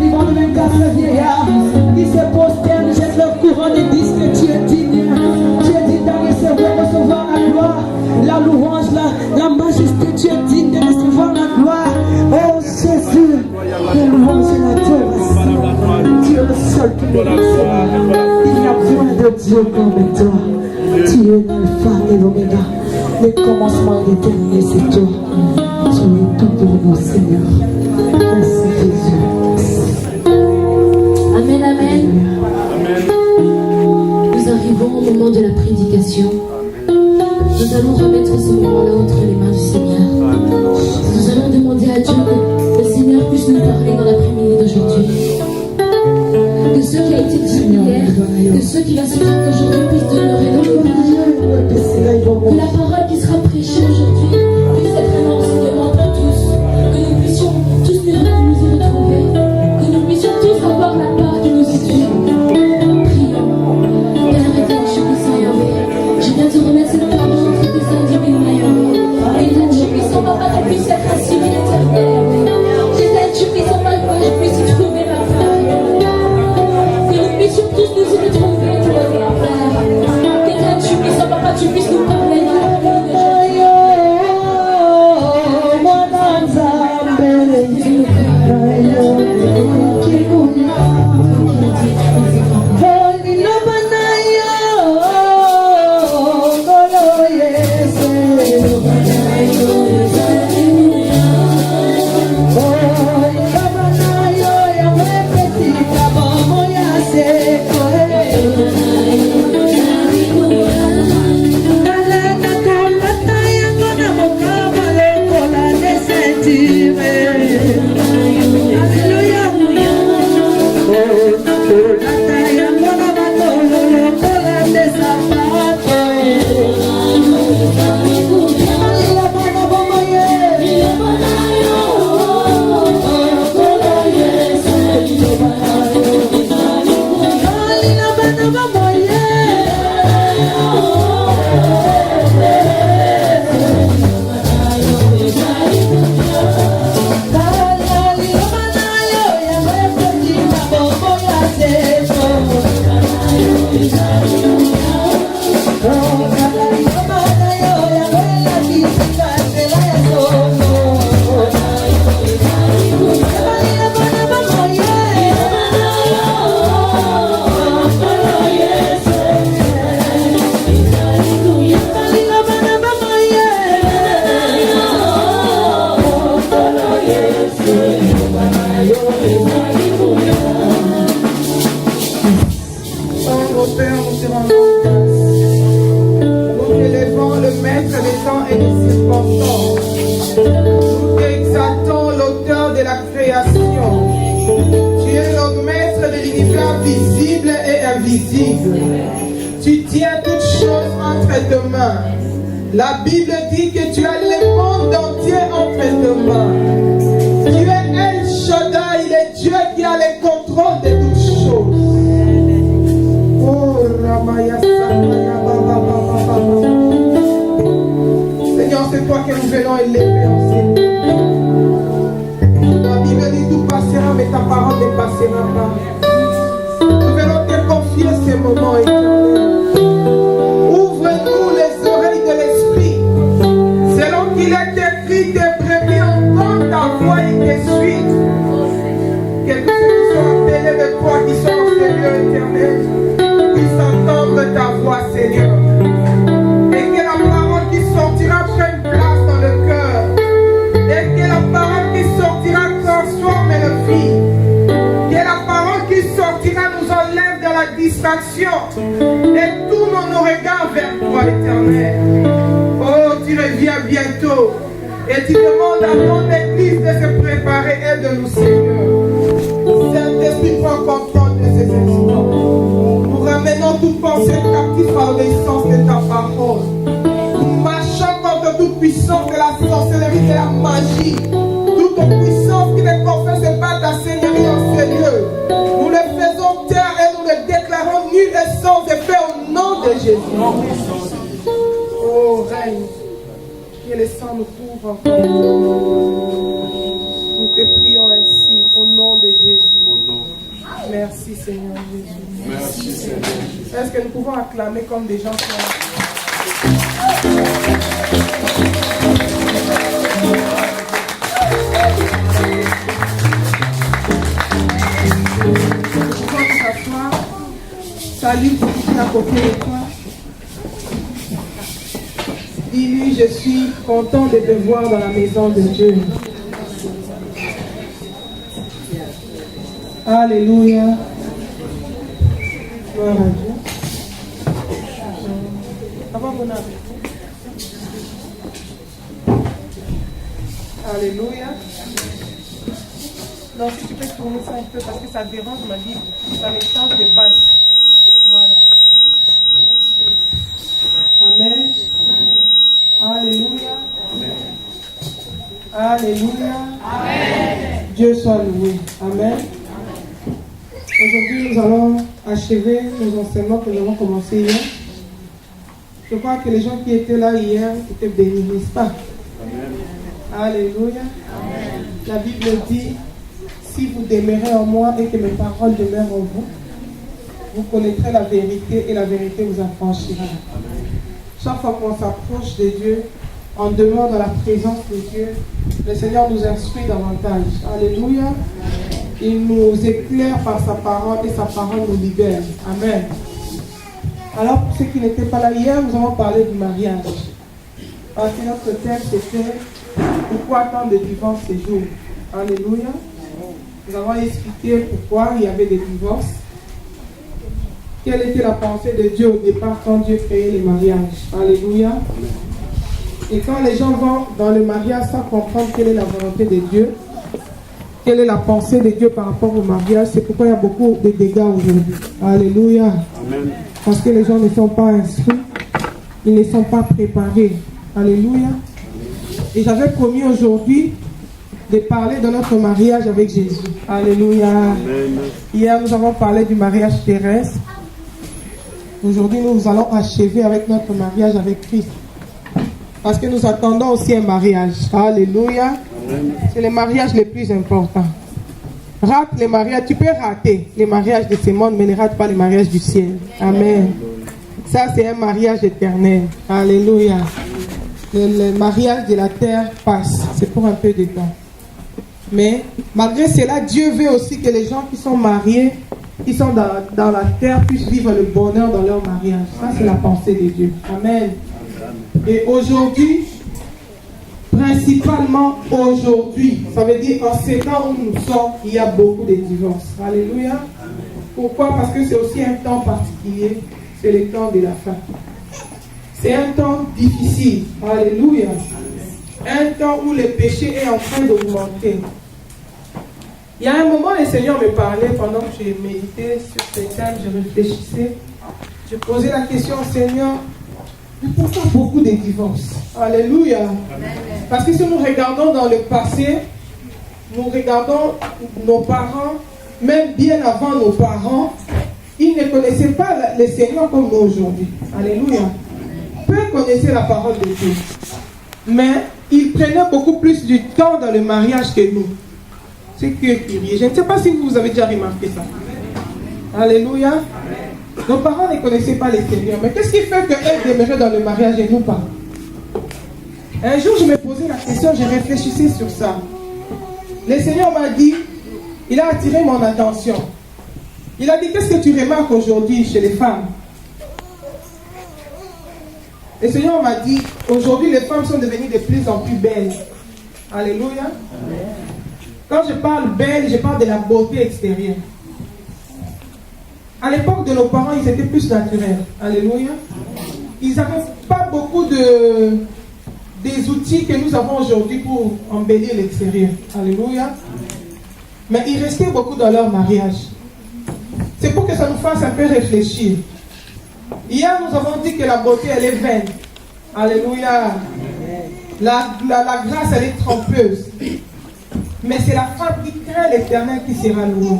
vivant de 24 vieillards qui se prosternent, jettent leur couronne et disent que tu es digne. Tu es digne de recevoir la gloire, la louange, la majesté. Tu es digne de recevoir la gloire. Oh Jésus, la louange et l'adoration. Tu es le seul qui mérite. Il n'y a point de Dieu comme toi. Tu es l'alpha et l'oméga, le commencement et l'éternel, c'est toi. Tu es tout pour nous, Seigneur. Merci Jésus. Amen, amen. Nous arrivons au moment de la prédication. Nous allons remettre ce moment-là entre les mains du Seigneur. Nous allons demander à Dieu que le Seigneur puisse nous parler dans l'après-midi d'aujourd'hui. Que ce qui a été dit hier, que ce qui va se faire aujourd'hui puisse demeurer dans nos vies. Que la parole qui sera prêchée aujourd'hui puisse être un enseignement pour tous. Que nous puissions tous nous y retrouver. Que nous puissions tous avoir la part qui nous est due. Prions. Père éternel, je viens te remettre cette parole entre tes individus. Éternel, je puisse en papa, je puisse être assimilé l'éternel. Éternel, je puisse en papa, je puisse y trouver ma part. Que nous puissions tous nous y retrouver, toi, Père. Éternel, tu puisses en papa, tu puisses nous parler dans la vie de Jésus. Tu tiens toutes choses entre tes mains. La Bible dit que tu as le monde entier entre tes mains. Tu es El Shaddai, le Dieu qui a le contrôle de toutes choses. Oh, Seigneur, c'est toi que nous venons élever en Seigneur. La Bible dit tout passera, mais ta parole ne passera pas. Nous venons te confier ces moments éternels. Ouvre-nous les oreilles de l'esprit. Selon qu'il est écrit, tes brebis entendent ta voix et te suivent. Que tous ceux qui sont appelés de toi, qui sont en Seigneur éternel, puissent entendre ta voix, Seigneur. Et que la parole qui sortira prenne place dans le cœur. Et que la parole qui sortira transforme nos vies. Que la parole qui sortira nous enlève de la distraction et tourne nos regards vers toi, éternel. Oh, tu reviens bientôt et tu demandes à ton église de se préparer. Aide-nous, Seigneur. Saint-Esprit, prends contrôle de ces instants. Nous ramenons toute pensée captive par l'obéissance de ta parole. Nous marchons contre toute puissance de la sorcellerie, de la magie. Toute puissance qui ne confesse pas ta Seigneurie en ces lieux. Nous le faisons taire et nous le déclarons nul et sans effet au nom de Jésus. Oh, règne, que le sang nous couvre encore. Nous te prions ainsi au nom de Jésus. Merci Seigneur Jésus. Merci Seigneur. Est-ce que nous pouvons acclamer comme des gens qui ont... Salut pour qui est à côté de toi. Dis-lui, je suis content de te voir dans la maison de Dieu. Alléluia. Gloire à Dieu. Avant mon appétit. Alléluia. Non, si tu peux tourner ça un peu parce que ça dérange ma vie. Ça me change de base. Voilà. Amen. Alléluia. Alléluia. Amen. Dieu soit loué. Amen. Aujourd'hui, nous allons achever nos enseignements que nous avons commencé hier. Je crois que les gens qui étaient là hier étaient bénis, n'est-ce pas? Amen. Alléluia. Amen. La Bible dit, si vous demeurez en moi et que mes paroles demeurent en vous, vous connaîtrez la vérité et la vérité vous affranchira. Chaque fois qu'on s'approche de Dieu, on demeure dans la présence de Dieu, le Seigneur nous instruit davantage. Alléluia. Il nous éclaire par sa parole et sa parole nous libère. Amen. Alors pour ceux qui n'étaient pas là hier, nous avons parlé du mariage. Parce que notre thème c'était pourquoi tant de divorces ces jours. Alléluia. Nous avons expliqué pourquoi il y avait des divorces. Quelle était la pensée de Dieu au départ quand Dieu créait les mariages. Alléluia. Et quand les gens vont dans le mariage sans comprendre quelle est la volonté de Dieu, quelle est la pensée de Dieu par rapport au mariage, c'est pourquoi il y a beaucoup de dégâts aujourd'hui. Alléluia. Amen. Parce que les gens ne sont pas instruits, ils ne sont pas préparés. Alléluia. Et j'avais promis aujourd'hui de parler de notre mariage avec Jésus. Alléluia. Amen. Hier, nous avons parlé du mariage terrestre. Aujourd'hui, nous allons achever avec notre mariage avec Christ. Parce que nous attendons aussi un mariage. Alléluia. Amen. C'est le mariage le plus important. Rate les mariages. Tu peux rater les mariages de ce monde, mais ne rate pas les mariages du ciel. Amen. Ça, c'est un mariage éternel. Alléluia. Le mariage de la terre passe. C'est pour un peu de temps. Mais malgré cela, Dieu veut aussi que les gens qui sont mariés, qui sont dans la terre, puissent vivre le bonheur dans leur mariage. Ça, c'est la pensée de Dieu. Amen. Et aujourd'hui, principalement aujourd'hui, ça veut dire en ces temps où nous sommes, il y a beaucoup de divorces. Alléluia. Pourquoi? Parce que c'est aussi un temps particulier. C'est le temps de la fin. C'est un temps difficile. Alléluia. Un temps où le péché est en train d'augmenter. Il y a un moment, le Seigneur me parlait pendant que je méditais sur ce thème, je réfléchissais. Je posais la question au Seigneur, mais pourquoi beaucoup de divorces? Alléluia. Parce que si nous regardons dans le passé, nous regardons nos parents, même bien avant nos parents, ils ne connaissaient pas le Seigneur comme nous aujourd'hui. Alléluia. Peu connaissaient la parole de Dieu. Mais ils prenaient beaucoup plus du temps dans le mariage que nous. C'est curieux. Je ne sais pas si vous avez déjà remarqué ça. Alléluia. Nos parents ne connaissaient pas les Seigneurs. Mais qu'est-ce qui fait qu'eux demeuraient dans le mariage et nous pas? Un jour, je me posais la question, je réfléchissais sur ça. Le Seigneur m'a dit, il a attiré mon attention. Il a dit, qu'est-ce que tu remarques aujourd'hui chez les femmes? Le Seigneur m'a dit, aujourd'hui, les femmes sont devenues de plus en plus belles. Alléluia. Quand je parle belle, je parle de la beauté extérieure. À l'époque de nos parents, ils étaient plus naturels. Alléluia. Ils n'avaient pas beaucoup des outils que nous avons aujourd'hui pour embellir l'extérieur. Alléluia. Mais ils restaient beaucoup dans leur mariage. C'est pour que ça nous fasse un peu réfléchir. Hier, nous avons dit que la beauté, elle est vaine. Alléluia. La grâce, elle est trompeuse. Mais c'est la femme qui craint l'Éternel qui sera louée.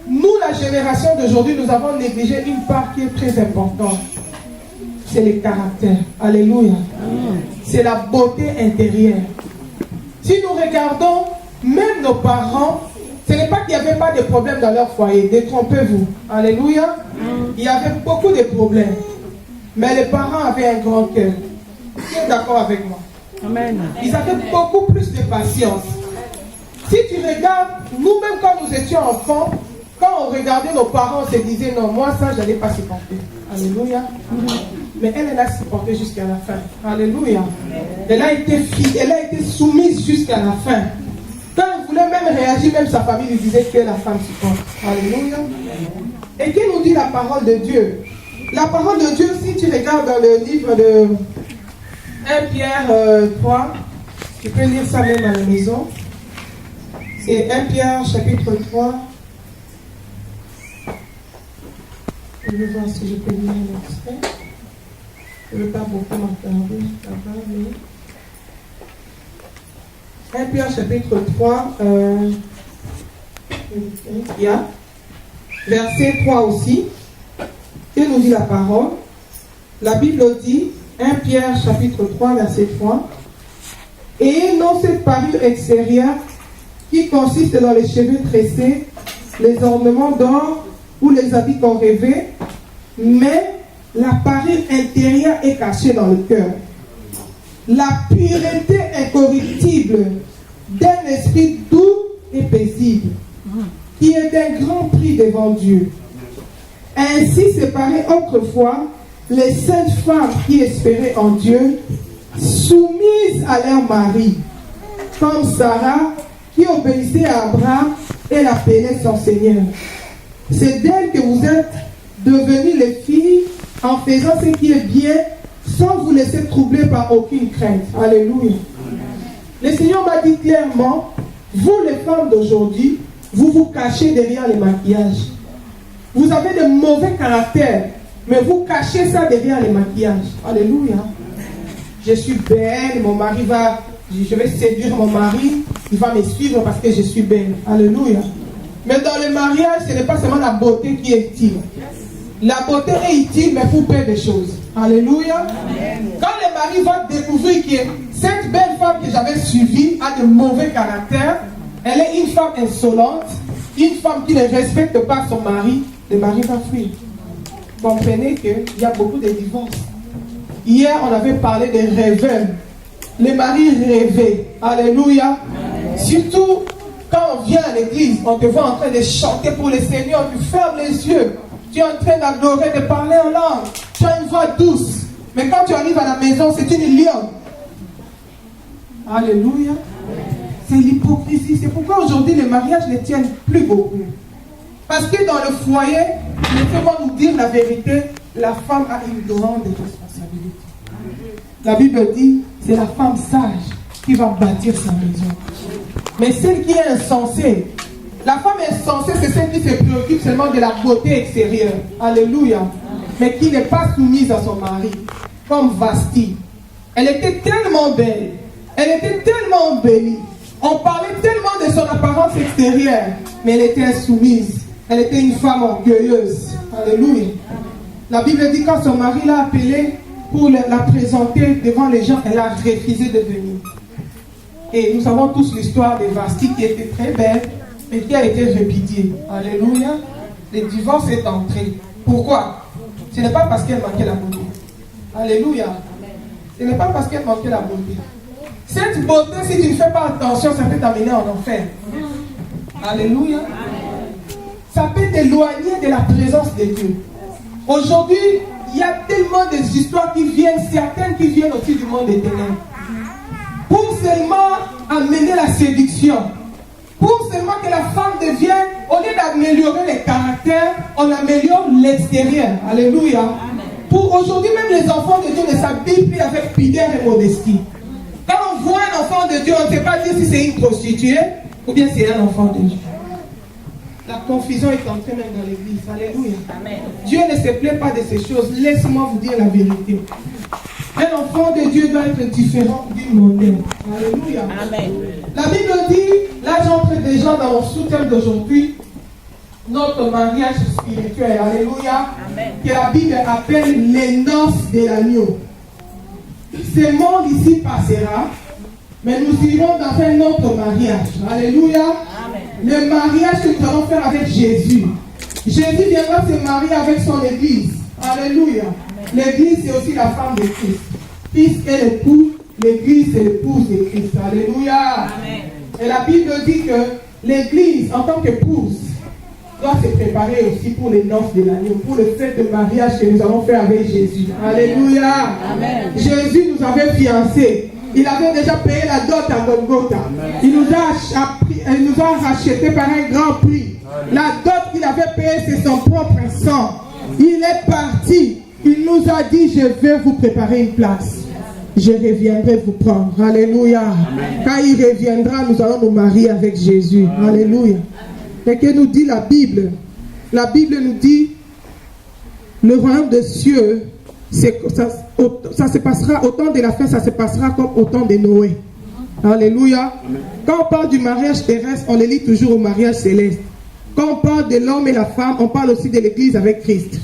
Nous, la génération d'aujourd'hui, nous avons négligé une part qui est très importante. C'est le caractère. Alléluia. C'est la beauté intérieure. Si nous regardons, même nos parents, Ce n'est pas qu'il n'y avait pas de problèmes dans leur foyer, détrompez-vous. Alléluia. Il y avait beaucoup de problèmes. Mais les parents avaient un grand cœur. Qui est d'accord avec moi? Amen. Ils avaient beaucoup plus de patience. Si tu regardes, nous-mêmes quand nous étions enfants, quand on regardait nos parents, on se disait non, moi ça, je n'allais pas supporter. Alléluia. Mais elle a supporté jusqu'à la fin. Alléluia. Elle a été fidèle, elle a été soumise jusqu'à la fin. Quand elle voulait même réagir, même sa famille lui disait que la femme supporte. Alléluia. Et qui nous dit la parole de Dieu? La parole de Dieu, si tu regardes dans le livre de 1 Pierre 3, tu peux lire ça même à la maison. C'est 1 Pierre chapitre 3. Je vais voir si je peux lire l'extrait. Je ne veux pas beaucoup m'attarder là-bas, mais 1 Pierre chapitre 3, il y a verset 3 aussi. Et nous dit la parole. La Bible dit, 1 Pierre chapitre 3, verset 3. Et non cette parure extérieure qui consiste dans les cheveux tressés, les ornements d'or ou les habits qu'on rêvait, mais la parure intérieure est cachée dans le cœur. La pureté incorruptible d'un esprit doux et paisible, qui est d'un grand prix devant Dieu. Ainsi séparaient autrefois les saintes femmes qui espéraient en Dieu, soumises à leur mari, comme Sarah qui obéissait à Abraham et l'appelait son Seigneur. C'est d'elle que vous êtes devenues les filles en faisant ce qui est bien, sans vous laisser troubler par aucune crainte. Alléluia. Le Seigneur m'a dit clairement, vous les femmes d'aujourd'hui, vous vous cachez derrière les maquillages. Vous avez de mauvais caractères, mais vous cachez ça derrière les maquillages. Alléluia. Je suis belle, mon mari je vais séduire mon mari, il va me suivre parce que je suis belle. Alléluia. Mais dans le mariage, ce n'est pas seulement la beauté qui est utile. La beauté est utile, mais pour peu de choses. Alléluia. Quand le mari va découvrir que cette belle femme que j'avais suivie a de mauvais caractères, elle est une femme insolente, une femme qui ne respecte pas son mari, le mari va fuir. Comprenez qu'il y a beaucoup de divorces. Hier, on avait parlé des rêveurs. Les maris rêvaient. Alléluia. Surtout quand on vient à l'église, on te voit en train de chanter pour le Seigneur, tu fermes les yeux, tu es en train d'adorer, de parler en langue, tu as une voix douce. Mais quand tu arrives à la maison, c'est une lionne. Alléluia. C'est l'hypocrisie. C'est pourquoi aujourd'hui les mariages ne tiennent plus beaucoup. Parce que dans le foyer, laissez-moi nous dire la vérité, la femme a une grande responsabilité. La Bible dit, c'est la femme sage qui va bâtir sa maison. Mais celle qui est insensée, la femme insensée, c'est celle qui se préoccupe seulement de la beauté extérieure. Alléluia. Mais qui n'est pas soumise à son mari. Comme Vasti. Elle était tellement belle. Elle était tellement embellie. On parlait tellement de son apparence extérieure. Mais elle était insoumise. Elle était une femme orgueilleuse. Alléluia. La Bible dit quand son mari l'a appelée pour la présenter devant les gens, elle a refusé de venir. Et nous savons tous l'histoire de Vasti qui était très belle, mais qui a été répudiée. Alléluia. Le divorce est entré. Pourquoi? Ce n'est pas parce qu'elle manquait la beauté. Alléluia. Ce n'est pas parce qu'elle manquait la beauté. Cette beauté, si tu ne fais pas attention, ça peut t'amener en enfer. Alléluia. Ça peut t'éloigner de la présence de Dieu. Aujourd'hui, il y a tellement d'histoires qui viennent, certaines qui viennent aussi du monde des ténèbres. Pour seulement amener la séduction. Pour seulement que la femme devienne, au lieu d'améliorer les caractères, on améliore l'extérieur. Alléluia. Pour aujourd'hui, même les enfants de Dieu ne s'habillent plus avec pudeur et modestie. Quand on voit un enfant de Dieu, on ne sait pas dire si c'est une prostituée ou bien c'est un enfant de Dieu. La confusion est entrée même dans l'église. Alléluia. Amen. Dieu ne se plaît pas de ces choses. Laissez-moi vous dire la vérité. Un enfant de Dieu doit être différent d'une mondaine. Alléluia. Amen. La Bible dit, là j'entre déjà dans mon sous-thème d'aujourd'hui, notre mariage spirituel. Alléluia. Amen. Que la Bible appelle les noces de l'agneau. Ce monde ici passera, mais nous irons dans un autre mariage. Alléluia. Amen. Le mariage que nous allons faire avec Jésus. Jésus viendra se marier avec son église. Alléluia. L'église, c'est aussi la femme de Christ. Christ est l'époux, l'église, c'est l'épouse de Christ. Alléluia. Amen. Et la Bible dit que l'église, en tant qu'épouse, doit se préparer aussi pour les noces de l'agneau, pour le fait de mariage que nous allons faire avec Jésus. Alléluia. Amen. Jésus nous avait fiancés. Il avait déjà payé la dot à Golgotha. Il nous a rachetés par un grand prix. La dot qu'il avait payée, c'est son propre sang. Il est parti. Il nous a dit, je vais vous préparer une place. Je reviendrai vous prendre. Alléluia. Amen. Quand il reviendra, nous allons nous marier avec Jésus. Alléluia. Et que nous dit la Bible? La Bible nous dit, le royaume des cieux, ça se passera au temps de la fin, ça se passera comme au temps de Noé. Alléluia. Amen. Quand on parle du mariage terrestre, on le lit toujours au mariage céleste. Quand on parle de l'homme et la femme, on parle aussi de l'église avec Christ.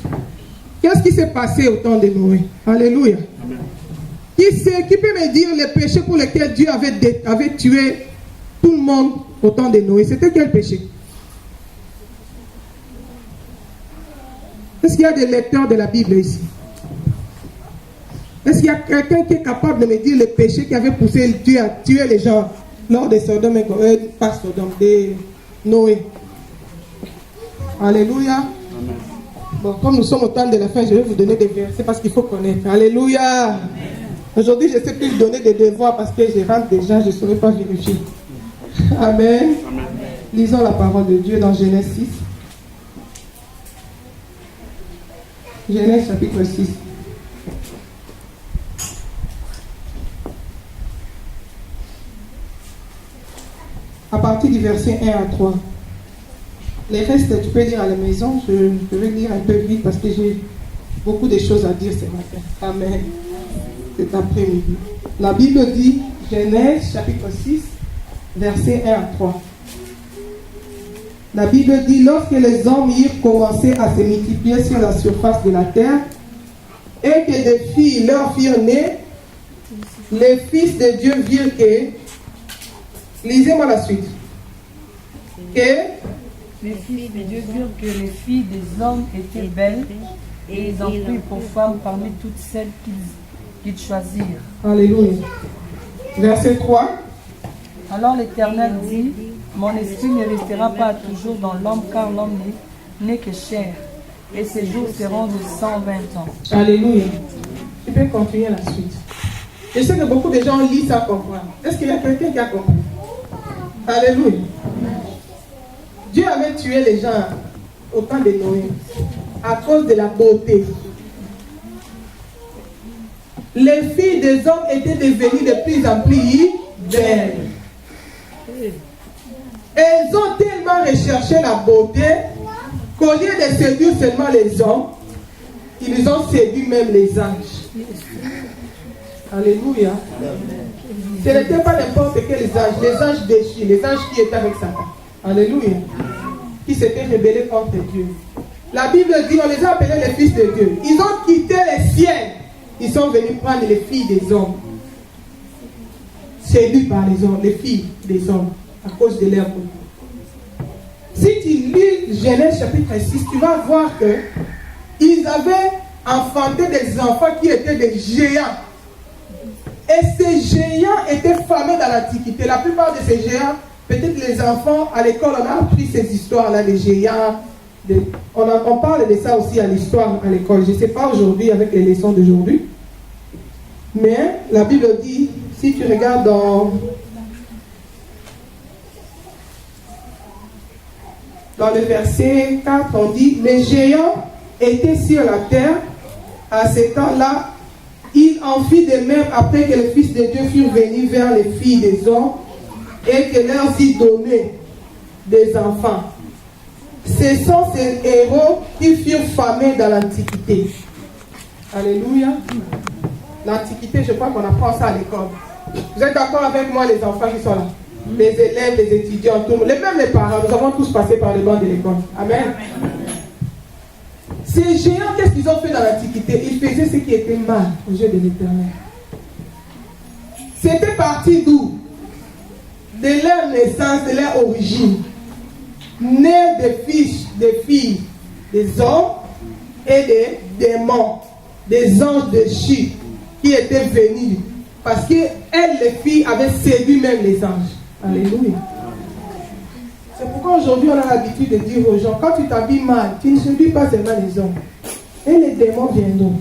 Qu'est-ce qui s'est passé au temps de Noé? Alléluia. Amen. Qui peut me dire les péchés pour lesquels Dieu avait tué tout le monde au temps de Noé? C'était quel péché? Est-ce qu'il y a des lecteurs de la Bible ici? Est-ce qu'il y a quelqu'un qui est capable de me dire les péchés qui avaient poussé Dieu à tuer les gens lors de Sodome et de Noé? Alléluia. Amen. Bon, comme nous sommes au temps de la fin, je vais vous donner des versets parce qu'il faut connaître. Alléluia. Amen. Aujourd'hui, je ne sais plus donner des devoirs parce que je rentre déjà, je ne saurais pas vérifier. Amen. Amen. Lisons la parole de Dieu dans Genèse 6. Genèse chapitre 6. À partir du verset 1 à 3. Les restes, tu peux lire à la maison. Je vais lire un peu vite parce que j'ai beaucoup de choses à dire ce matin. Amen. Cet après-midi. La Bible dit, Genèse chapitre 6, verset 1 à 3. La Bible dit, lorsque les hommes eurent commencé à se multiplier sur la surface de la terre, et que des filles leur firent nées, les fils de Dieu virent que, lisez-moi la suite, que les fils de Dieu virent que les filles des hommes étaient belles, et ils en prirent pour femmes parmi toutes celles qu'ils choisirent. Alléluia. Verset 3. Alors l'Éternel dit, mon esprit ne restera pas toujours dans l'homme, car l'homme n'est que chair, et ses jours seront de 120 ans. Alléluia. Tu peux continuer la suite. Je sais que beaucoup de gens lisent ça comprendre. Est-ce qu'il y a quelqu'un qui a compris? Alléluia. Dieu avait tué les gens au temps de Noé à cause de la beauté. Les filles des hommes étaient devenues de plus en plus belles. Elles ont tellement recherché la beauté qu'au lieu de séduire seulement les hommes, ils ont séduit même les anges. Alléluia. Ce n'était pas n'importe quels anges, les anges déchus, les anges qui étaient avec Satan. Alléluia. Qui s'étaient rebellés contre Dieu. La Bible dit, on les a appelés les fils de Dieu. Ils ont quitté les ciels. Ils sont venus prendre les filles des hommes. Séduits par les hommes, les filles des hommes, à cause de leur beauté. Si tu lis Genèse chapitre 6, tu vas voir que ils avaient enfanté des enfants qui étaient des géants. Et ces géants étaient fameux dans l'Antiquité. La plupart de ces géants, peut-être les enfants à l'école, on a appris ces histoires-là des géants. On parle de ça aussi à l'histoire à l'école. Je ne sais pas aujourd'hui avec les leçons d'aujourd'hui. Mais la Bible dit, si tu regardes dans le verset 4, on dit, les géants étaient sur la terre. À ce temps-là, il en fit de même après que les fils de Dieu furent venus vers les filles des hommes et que leur y donné des enfants. Ce sont ces héros qui furent famés dans l'Antiquité. Alléluia. L'Antiquité, je crois qu'on apprend ça à l'école. Vous êtes d'accord avec moi, les enfants qui sont là? Les élèves, les étudiants, tout le monde, même les parents, nous avons tous passé par les bancs de l'école. Amen. Ces géants, qu'est-ce qu'ils ont fait dans l'Antiquité? Ils faisaient ce qui était mal aux yeux de l'Éternel. C'était parti d'où? De leur naissance, de leur origine. née des filles, des hommes et des démons, des anges de Chi qui étaient venus. Parce qu'elles, les filles, avaient séduit même les anges. Alléluia. C'est pourquoi aujourd'hui on a l'habitude de dire aux gens, quand tu t'habilles mal, tu ne séduis pas seulement les hommes. Et les démons viendront.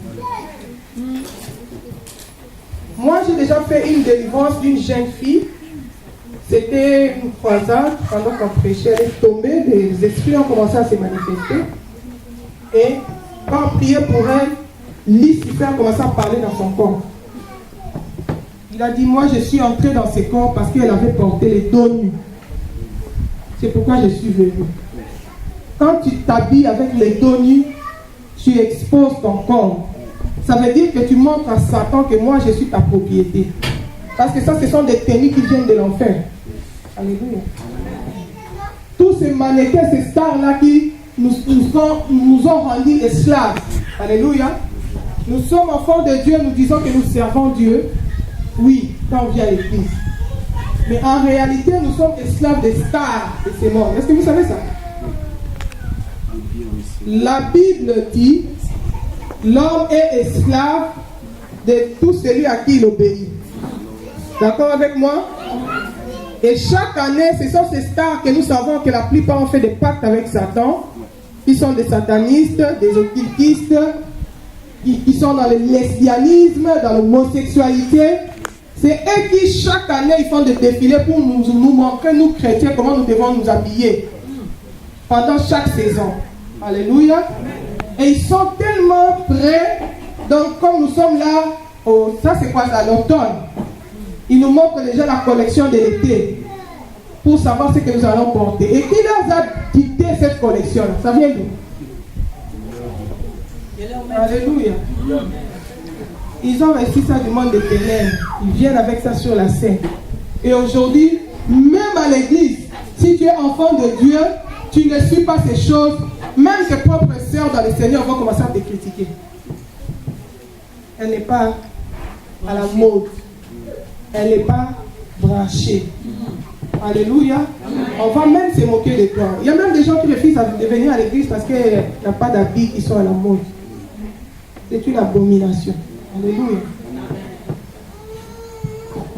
Moi, j'ai déjà fait une délivrance d'une jeune fille. C'était une croisade, pendant qu'on prêchait, elle est tombée, les esprits ont commencé à se manifester. Et quand on priait pour elle, Lucifer a commencé à parler dans son corps. Il a dit, moi je suis entré dans ses corps parce qu'elle avait porté les dos nus. C'est pourquoi je suis venu. Quand tu t'habilles avec les dos nus, tu exposes ton corps. Ça veut dire que tu montres à Satan que moi je suis ta propriété. Parce que ça, ce sont des tenues qui viennent de l'enfer. Alléluia. Tous ces mannequins, ces stars-là qui nous ont rendus esclaves. Alléluia. Nous sommes enfants de Dieu, nous disons que nous servons Dieu. Oui, quand on vient à l'église. Mais en réalité, nous sommes esclaves des stars de ces mondes. Est-ce que vous savez ça? La Bible dit, l'homme est esclave de tout celui à qui il obéit. D'accord avec moi? Et chaque année, ce sont ces stars que nous savons que la plupart ont fait des pactes avec Satan. Ils sont des satanistes, des occultistes, qui sont dans le lesbianisme, dans l'homosexualité. C'est eux qui, chaque année, ils font des défilés pour nous montrer, nous chrétiens, comment nous devons nous habiller pendant chaque saison. Alléluia. Et ils sont tellement prêts. Donc, comme nous sommes là, ça c'est quoi ça, l'automne? Ils nous montrent déjà la collection de l'été pour savoir ce que nous allons porter. Et qui leur a dicté cette collection? Ça vient d'où? Alléluia. Ils ont reçu ça du monde des ténèbres. Ils viennent avec ça sur la scène. Et aujourd'hui, même à l'église, si tu es enfant de Dieu, tu ne suis pas ces choses. Même tes propres sœurs dans le Seigneur vont commencer à te critiquer. Elle n'est pas à la mode. Elle n'est pas branchée. Alléluia. On va même se moquer de toi. Il y a même des gens qui refusent de venir à l'église parce qu'il n'y a pas d'habits qui sont à la mode. C'est une abomination. Alléluia.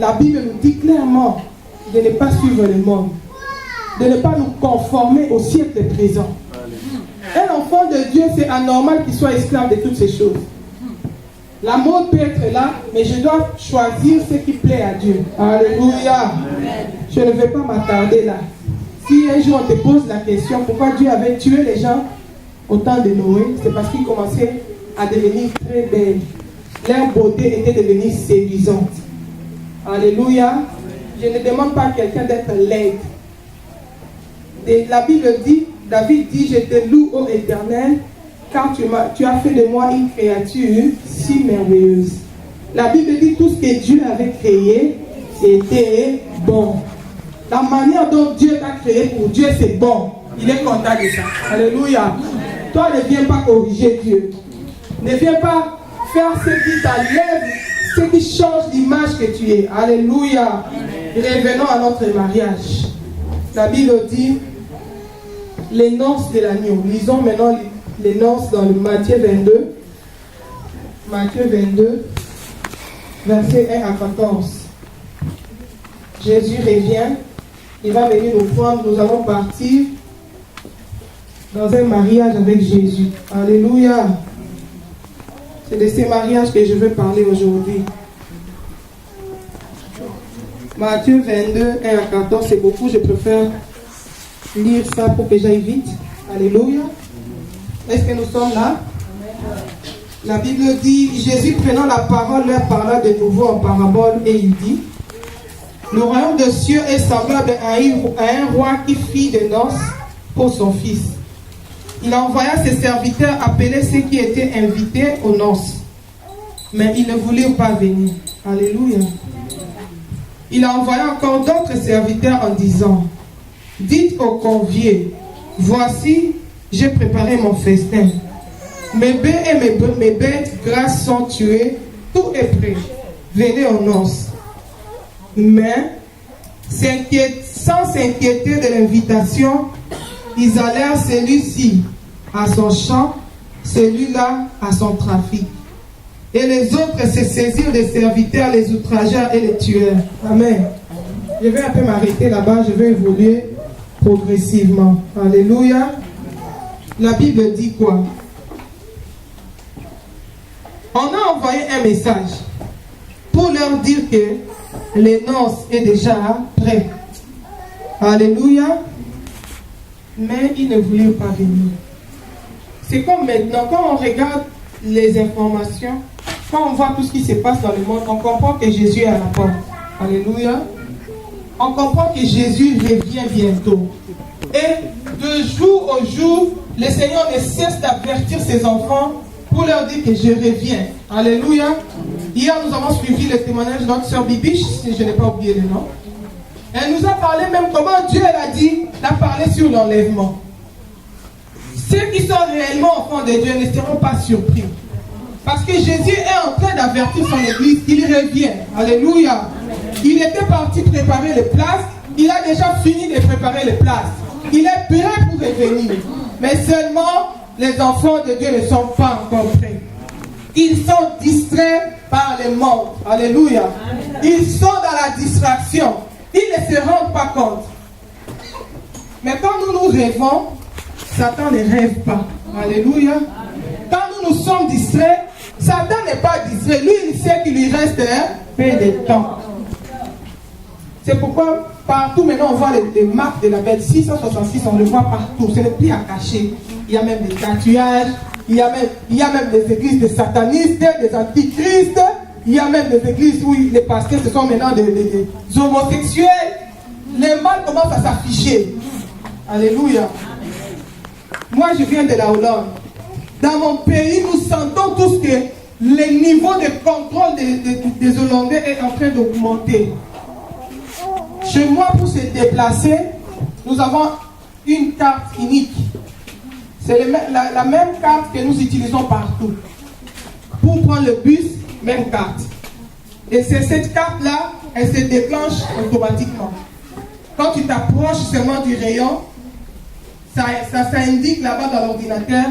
La Bible nous dit clairement de ne pas suivre le monde, de ne pas nous conformer au siècle présent. Un enfant de Dieu, c'est anormal qu'il soit esclave de toutes ces choses. La mode peut être là, mais je dois choisir ce qui plaît à Dieu. Alléluia. Je ne vais pas m'attarder là. Si un jour on te pose la question pourquoi Dieu avait tué les gens au temps de Noé, c'est parce qu'ils commençaient à devenir très belles. Leur beauté était devenue séduisante. Alléluia. Je ne demande pas à quelqu'un d'être laide. Et la Bible dit, David dit, je te loue, ô Éternel, car tu as fait de moi une créature si merveilleuse. La Bible dit tout ce que Dieu avait créé était bon. La manière dont Dieu t'a créé pour Dieu, c'est bon. Il est content de ça. Alléluia. Toi, ne viens pas corriger Dieu. Ne viens pas faire ce qui t'enlève, ce qui change l'image que tu es. Alléluia. Revenons à notre mariage. La Bible dit les noces de l'agneau. Lisons maintenant les noces dans le Matthieu 22. Matthieu 22, versets 1 à 14. Jésus revient. Il va venir nous prendre. Nous allons partir dans un mariage avec Jésus. Alléluia. C'est de ces mariages que je veux parler aujourd'hui. Matthieu 22, 1 à 14, c'est beaucoup. Je préfère lire ça pour que j'aille vite. Alléluia. Est-ce que nous sommes là? La Bible dit, Jésus prenant la parole leur parla de nouveau en parabole et il dit, le royaume des cieux est semblable à un roi qui fit des noces pour son fils. Il envoya ses serviteurs appeler ceux qui étaient invités aux noces. Mais ils ne voulurent pas venir. Alléluia. Il a envoyé encore d'autres serviteurs en disant, dites aux conviés, voici, j'ai préparé mon festin. Mes bœufs et mes bêtes grasses sont tués, tout est prêt. Venez aux noces. Mais, sans s'inquiéter de l'invitation, ils allèrent celui-ci à son champ, celui-là à son trafic. Et les autres se saisirent des serviteurs, les outragèrent et les tuèrent. Amen. Je vais un peu m'arrêter là-bas, je vais évoluer progressivement. Alléluia. La Bible dit quoi? On a envoyé un message pour leur dire que les noces est déjà prêt. Alléluia. Mais ils ne voulaient pas venir. C'est comme maintenant, quand on regarde les informations, quand on voit tout ce qui se passe dans le monde, on comprend que Jésus est à la porte. Alléluia. On comprend que Jésus revient bientôt. Et de jour au jour, le Seigneur ne cesse d'avertir ses enfants pour leur dire que je reviens. Alléluia. Hier, nous avons suivi le témoignage de notre sœur Bibiche, si je n'ai pas oublié le nom. Elle nous a parlé même comment Dieu a dit, a parlé sur l'enlèvement. Ceux qui sont réellement enfants de Dieu ne seront pas surpris. Parce que Jésus est en train d'avertir son église, il revient. Alléluia. Il était parti préparer les places, il a déjà fini de préparer les places. Il est prêt pour revenir. Mais seulement, les enfants de Dieu ne sont pas encore prêts. Ils sont distraits par le monde. Alléluia. Ils sont dans la distraction. Ils ne se rendent pas compte. Mais quand nous rêvons, Satan ne rêve pas. Alléluia. Quand nous sommes distraits, Satan n'est pas distrait. Lui, il sait qu'il lui reste un peu de temps. C'est pourquoi partout maintenant on voit les marques de la bête. 666, on le voit partout. Ce n'est plus à cacher. Il y a même des tatouages. Il y a même des églises de satanistes, des antichristes. Il y a même des églises où les pasteurs ce sont maintenant des homosexuels. Le mal commence à s'afficher. Alléluia. Moi, je viens de la Hollande. Dans mon pays, nous sentons tous que le niveau de contrôle des Hollandais est en train d'augmenter. Chez moi, pour se déplacer, nous avons une carte unique. C'est la même carte que nous utilisons partout. Pour prendre le bus, même carte. Et c'est cette carte-là, elle se déclenche automatiquement. Quand tu t'approches seulement du rayon, ça indique là-bas dans l'ordinateur,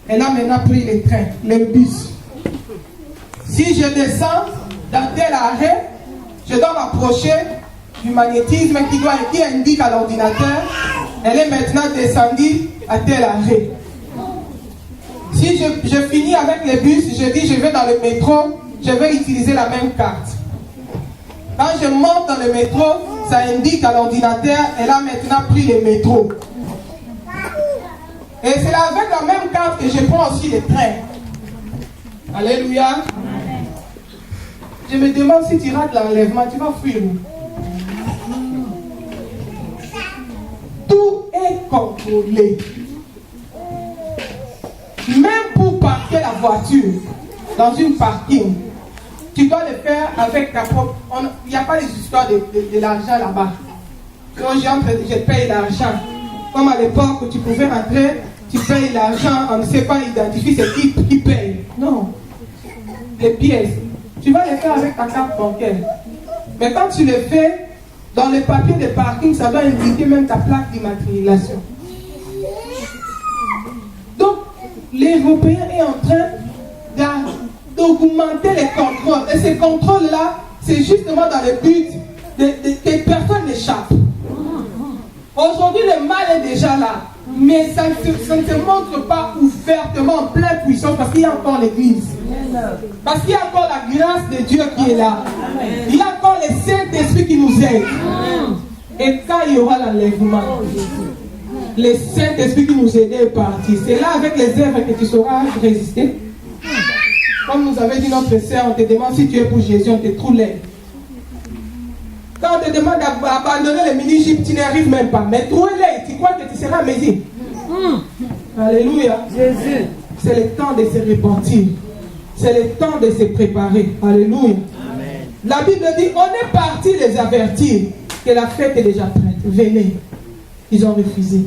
elle a maintenant pris le train, le bus. Si je descends dans tel arrêt, je dois m'approcher du magnétisme qui indique à l'ordinateur, elle est maintenant descendue à tel arrêt. Si je finis avec le bus, je dis je vais dans le métro, je vais utiliser la même carte. Quand je monte dans le métro, ça indique à l'ordinateur, elle a maintenant pris le métro. Et c'est avec la même carte que je prends aussi les trains. Alléluia. Je me demande si tu rates l'enlèvement, tu vas fuir où? Tout est contrôlé. Même pour parquer la voiture dans une parking, tu dois le faire avec ta propre... Il n'y a pas des histoires de l'argent là-bas. Quand j'entre, je paye l'argent. Comme à l'époque, tu pouvais rentrer, tu payes l'argent, on ne sait pas identifier c'est qui paye. Non. Les pièces. Tu vas les faire avec ta carte bancaire. Mais quand tu le fais, dans les papiers de parking, ça doit indiquer même ta plaque d'immatriculation. Donc, l'Européen est en train d'augmenter les contrôles. Et ces contrôles-là, c'est justement dans le but que personne n'échappe. Aujourd'hui, le mal est déjà là. Mais ça ne se montre pas ouvertement en pleine puissance parce qu'il y a encore l'église. Parce qu'il y a encore la grâce de Dieu qui est là. Il y a encore le Saint-Esprit qui nous aide. Et quand il y aura l'enlèvement, le Saint-Esprit qui nous aide est parti. C'est là avec les œuvres que tu sauras résister. Comme nous avait dit notre sœur, on te demande si tu es pour Jésus, on te trouve laid. Quand on te demande d'abandonner le mini-jeep, tu n'y arrives même pas. Mais trouve-les, tu crois que tu seras amézi. Alléluia. Jésus. C'est le temps de se repentir. C'est le temps de se préparer. Alléluia. Amen. La Bible dit, on est parti les avertir que la fête est déjà prête. Venez. Ils ont refusé.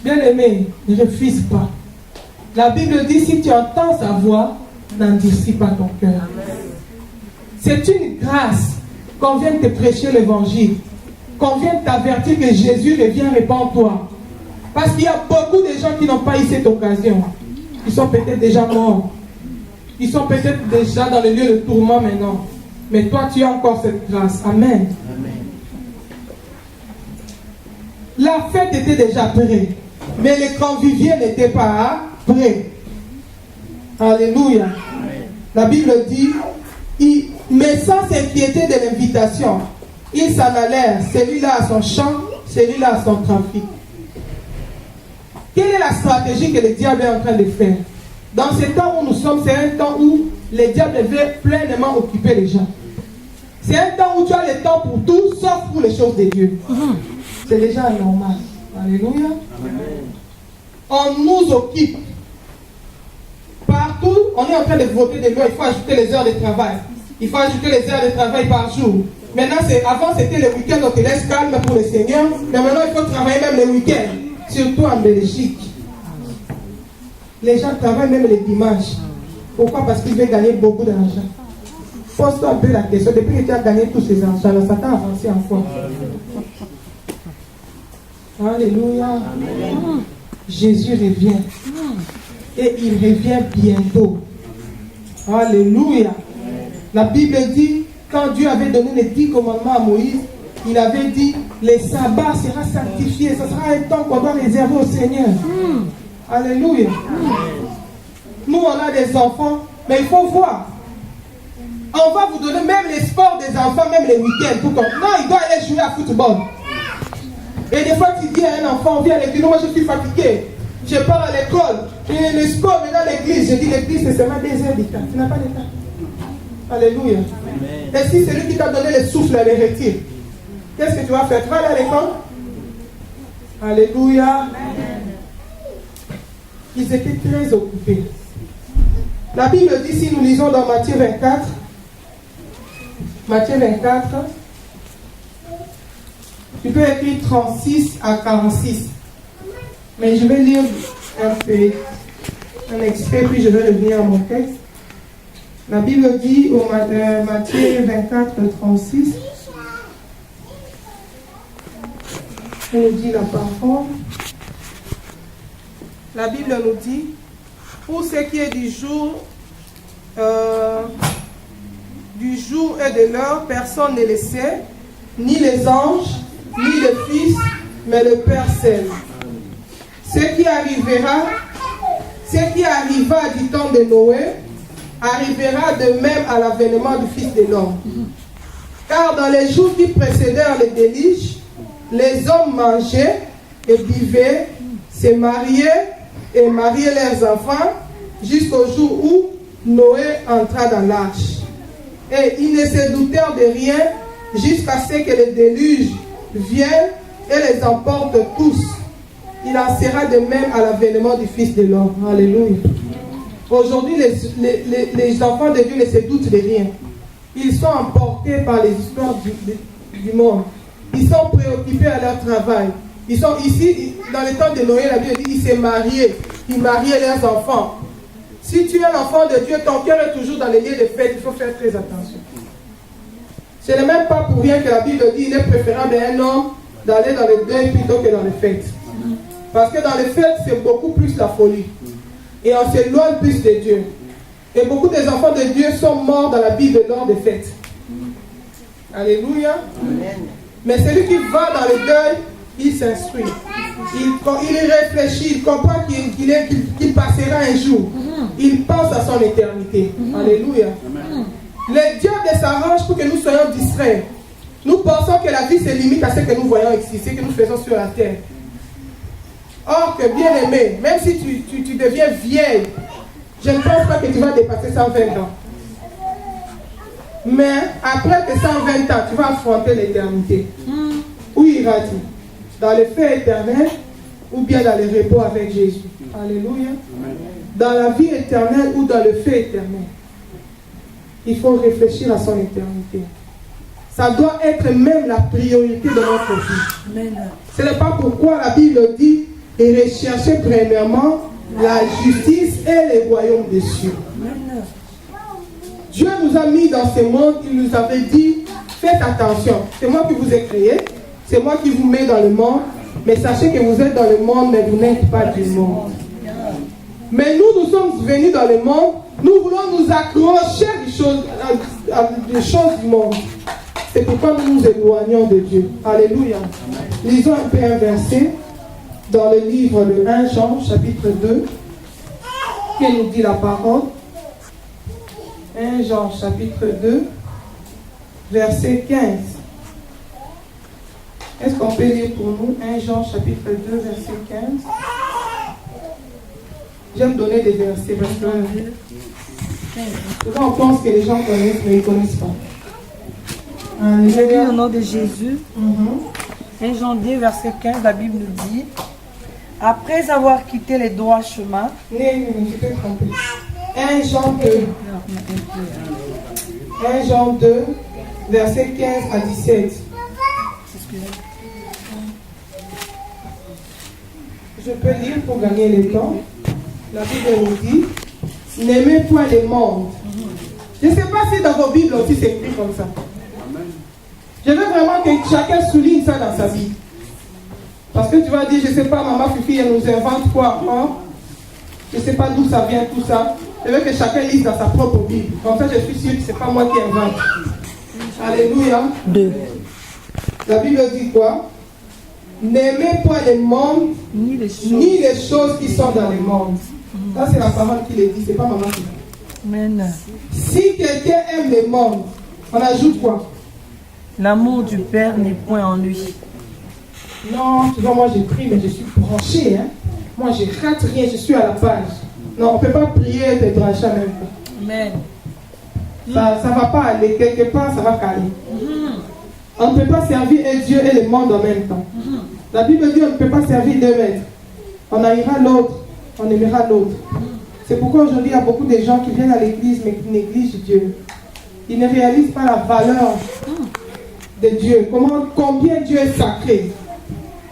Bien-aimé, ne refuse pas. La Bible dit, si tu entends sa voix, n'endurcis pas ton cœur. C'est une grâce qu'on vient te prêcher l'évangile, qu'on vient t'avertir que Jésus revient, répands-toi. Parce qu'il y a beaucoup de gens qui n'ont pas eu cette occasion. Ils sont peut-être déjà morts. Ils sont peut-être déjà dans le lieu de tourment maintenant. Mais toi, tu as encore cette grâce. Amen. La fête était déjà prête. Mais les conviviaux n'étaient pas prêts. Alléluia. La Bible dit, mais sans s'inquiéter de l'invitation, ils s'en allèrent, celui-là à son champ, celui-là à son trafic. Quelle est la stratégie que le diable est en train de faire? Dans ce temps où nous sommes, c'est un temps où le diable veut pleinement occuper les gens. C'est un temps où tu as le temps pour tout, sauf pour les choses de Dieu. C'est déjà normal. Alléluia. On nous occupe. Partout, on est en train de voter des lois. Il faut ajouter les heures de travail. Il faut ajouter les heures de travail par jour. Maintenant, avant c'était le week-end, on te laisse calme pour le Seigneur. Mais maintenant, il faut travailler même le week-end. Surtout en Belgique. Les gens travaillent même les dimanches. Pourquoi? Parce qu'ils veulent gagner beaucoup d'argent. Pose-toi un peu la question. Depuis que tu as gagné tous ces argent, ça t'a avancé en foi. Alléluia. Amen. Jésus revient. Et il revient bientôt. Alléluia. La Bible dit, quand Dieu avait donné les 10 commandements à Moïse, il avait dit, le sabbat sera sanctifié. Ce sera un temps qu'on doit réserver au Seigneur. Alléluia. Nous, on a des enfants, mais il faut voir. On va vous donner même les sports des enfants, même les week-ends. Non, il doit aller jouer à football. Et des fois, tu dis à un enfant, viens à l'église, moi je suis fatigué. Je pars à l'école. Et le sport, mais dans l'église, je dis l'église, c'est seulement 2 heures du temps. Tu n'as pas de temps. Alléluia. Amen. Et si celui qui t'a donné le souffle, elle le retire, qu'est-ce que tu vas faire? Tu vas aller à l'école? Alléluia. Amen. Ils étaient très occupés. La Bible dit, si nous lisons dans Matthieu 24, tu peux écrire 36 à 46. Mais je vais lire un extrait, puis je vais revenir à mon texte. La Bible dit au Matthieu 24, 36, elle nous dit la parole. La Bible nous dit, pour ce qui est du jour et de l'heure, personne ne le sait, ni les anges, ni le Fils, mais le Père seul. Ce qui arriva du temps de Noé, arrivera de même à l'avènement du Fils de l'homme. Car dans les jours qui précédèrent le déluge, les hommes mangeaient et buvaient, se mariaient et mariaient leurs enfants, jusqu'au jour où Noé entra dans l'arche. Et ils ne se doutèrent de rien jusqu'à ce que le déluge vienne et les emporte tous. Il en sera de même à l'avènement du Fils de l'homme. Alléluia. Aujourd'hui, les enfants de Dieu ne se doutent de rien. Ils sont emportés par les histoires du monde. Ils sont préoccupés à leur travail. Ils sont ici, dans le temps de Noé, la Bible dit, ils se mariaient. Ils mariaient leurs enfants. Si tu es l'enfant de Dieu, ton cœur est toujours dans les lieux de fête. Il faut faire très attention. Ce n'est même pas pour rien que la Bible dit, il est préférable à un homme d'aller dans le deuil plutôt que dans les fêtes. Parce que dans les fêtes, c'est beaucoup plus la folie. Et on s'éloigne plus de Dieu. Et beaucoup des enfants de Dieu sont morts dans la Bible lors des fêtes. Alléluia. Amen. Mais celui qui va dans le deuil, il s'instruit. Il réfléchit, il comprend qu'il passera un jour. Il pense à son éternité. Alléluia. Amen. Le diable s'arrange pour que nous soyons distraits. Nous pensons que la vie se limite à ce que nous voyons ici, ce que nous faisons sur la terre. Or que bien aimé, même si tu deviens vieille, je ne pense pas que tu vas dépasser 120 ans. Mais après tes 120 ans, tu vas affronter l'éternité. Où iras-tu? Dans le feu éternel ou bien dans le repos avec Jésus? Alléluia. Dans la vie éternelle ou dans le feu éternel? Il faut réfléchir à son éternité. Ça doit être même la priorité de notre vie. Amen. Ce n'est pas pourquoi la Bible dit et rechercher premièrement la justice et les royaumes des cieux. Amen. Dieu nous a mis dans ce monde, il nous avait dit, faites attention, c'est moi qui vous ai créé, c'est moi qui vous mets dans le monde, Mais sachez que vous êtes dans le monde, mais vous n'êtes pas du monde. Mais nous sommes venus dans le monde, nous voulons nous accrocher des choses du monde. C'est pourquoi nous nous éloignons de Dieu. Alléluia. Lisons un peu un verset dans le livre de 1 Jean, chapitre 2, qui nous dit la parole. 1 Jean, chapitre 2, verset 15. Est-ce qu'on peut lire pour nous 1 Jean, chapitre 2, verset 15? J'aime donner des versets parce que souvent on pense que les gens connaissent, mais ils ne connaissent pas. Je lis au nom de Jésus. 1 Jean 2, verset 15, la Bible nous dit: après avoir quitté les droits chemins. Je peux tromper. 1 Jean 2. 1 Jean 2, verset 15 à 17. Je peux lire pour gagner le temps. La Bible nous dit: n'aimez point le monde. Je ne sais pas si dans vos Bibles aussi c'est écrit comme ça. Je veux vraiment que chacun souligne ça dans sa vie. Parce que tu vas dire, je ne sais pas, maman Fifi, elle nous invente quoi, hein? Je ne sais pas d'où ça vient, tout ça. Je veux que chacun lise dans sa propre Bible. Comme ça, je suis sûr que ce n'est pas moi qui invente. Alléluia. 2. La Bible dit quoi? N'aimez point le monde, ni les choses qui sont dans le monde. Ça, c'est la parole qui le dit, ce n'est pas maman qui le dit. Amen. Si quelqu'un aime le monde, on ajoute quoi? L'amour du Père n'est point en lui. Non, tu vois, moi j'ai pris, mais je suis branché. Hein? Moi, je rate rien, je suis à la page. Non, on ne peut pas prier et te brancher en même temps. Amen. Ça ne va pas aller. Quelque part, ça va caler. On ne peut pas servir un Dieu et le monde en même temps. La Bible dit on ne peut pas servir deux maîtres. On haïra l'autre, on aimera l'autre. C'est pourquoi aujourd'hui, il y a beaucoup de gens qui viennent à l'église, mais qui négligent Dieu. Ils ne réalisent pas la valeur de Dieu. Combien Dieu est sacré.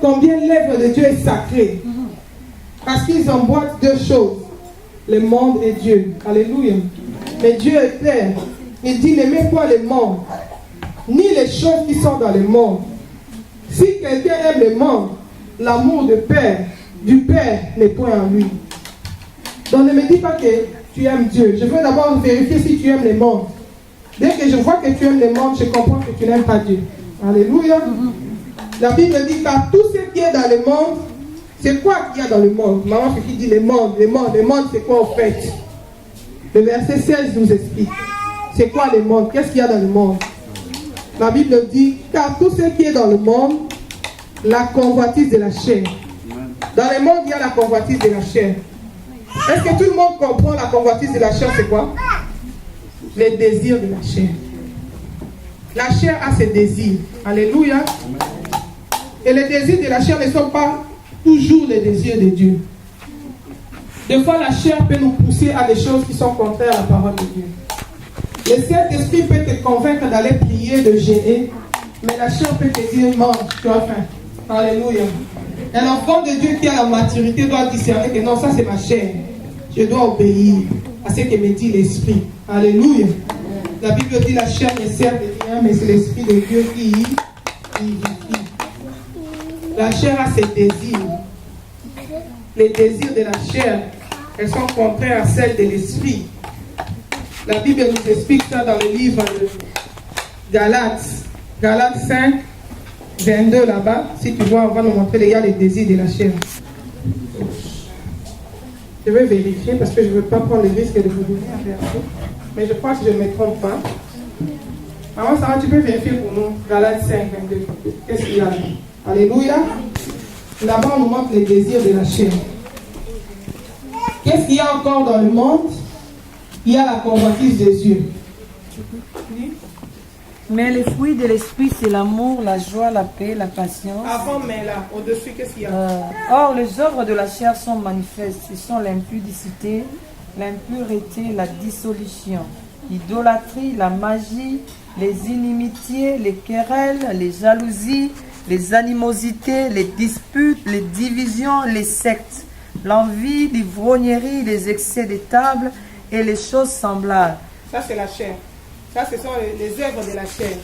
Combien l'œuvre de Dieu est sacrée. Parce qu'ils emboîtent deux choses: le monde et Dieu. Alléluia. Mais Dieu est clair. Il dit: n'aimez pas le monde, ni les choses qui sont dans le monde. Si quelqu'un aime le monde, l'amour du Père n'est point en lui. Donc ne me dis pas que tu aimes Dieu. Je veux d'abord vérifier si tu aimes le monde. Dès que je vois que tu aimes le monde, je comprends que tu n'aimes pas Dieu. Alléluia. La Bible dit: car tout ce qui est dans le monde, c'est quoi qu'il y a dans le monde? Maman qui dit le monde, c'est quoi en fait? Le verset 16 nous explique. C'est quoi le monde? Qu'est-ce qu'il y a dans le monde? La Bible dit: car tout ce qui est dans le monde, la convoitise de la chair. Dans le monde, il y a la convoitise de la chair. Est-ce que tout le monde comprend la convoitise de la chair? C'est quoi? Les désirs de la chair. La chair a ses désirs. Alléluia. Et les désirs de la chair ne sont pas toujours les désirs de Dieu. Des fois, la chair peut nous pousser à des choses qui sont contraires à la parole de Dieu. Le Saint-Esprit peut te convaincre d'aller prier, de jeûner, mais la chair peut te dire: mange, tu as faim. Alléluia. Un enfant de Dieu qui a la maturité doit discerner que non, ça c'est ma chair. Je dois obéir à ce que me dit l'Esprit. Alléluia. La Bible dit: la chair ne sert de rien, mais c'est l'Esprit de Dieu qui vivifie. La chair a ses désirs. Les désirs de la chair, elles sont contraires à celles de l'Esprit. La Bible nous explique ça dans le livre de Galates. Galates 5, 22 là-bas. Si tu vois, on va nous montrer il y a les désirs de la chair. Je vais vérifier parce que je ne veux pas prendre le risque de vous donner un verset. Mais je crois que je ne me trompe pas. Maman Sarah, tu peux vérifier pour nous Galates 5, 22. Qu'est-ce qu'il y a là? Alléluia. Là-bas, on nous montre les désirs de la chair. Qu'est-ce qu'il y a encore dans le monde? Il y a la convoitise des yeux. Mais les fruits de l'esprit, c'est l'amour, la joie, la paix, la patience. Avant, mais là, au-dessus, qu'est-ce qu'il y a? Or, les œuvres de la chair sont manifestes. Ce sont l'impudicité, l'impureté, la dissolution, l'idolâtrie, la magie, les inimitiés, les querelles, les jalousies, les animosités, les disputes, les divisions, les sectes, l'envie, l'ivrognerie, les excès de table et les choses semblables. Ça, c'est la chair. Ça, ce sont les œuvres de la chair.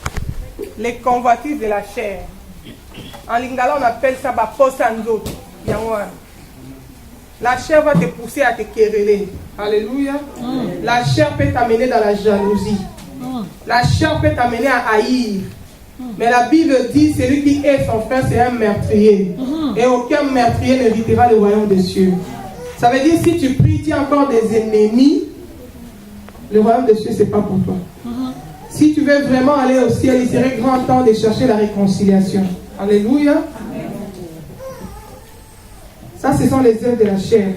Les convoitises de la chair. En lingala, on appelle ça baposanzo. La chair va te pousser à te quereller. Alléluia. La chair peut t'amener dans la jalousie. La chair peut t'amener à haïr. Mais la Bible dit, celui qui hait son frère, c'est un meurtrier. Et aucun meurtrier n'héritera le royaume des cieux. Ça veut dire, si tu pries, tu as encore des ennemis, le royaume des cieux, ce n'est pas pour toi. Si tu veux vraiment aller au ciel, il serait grand temps de chercher la réconciliation. Alléluia. Ça, ce sont les œuvres de la chair.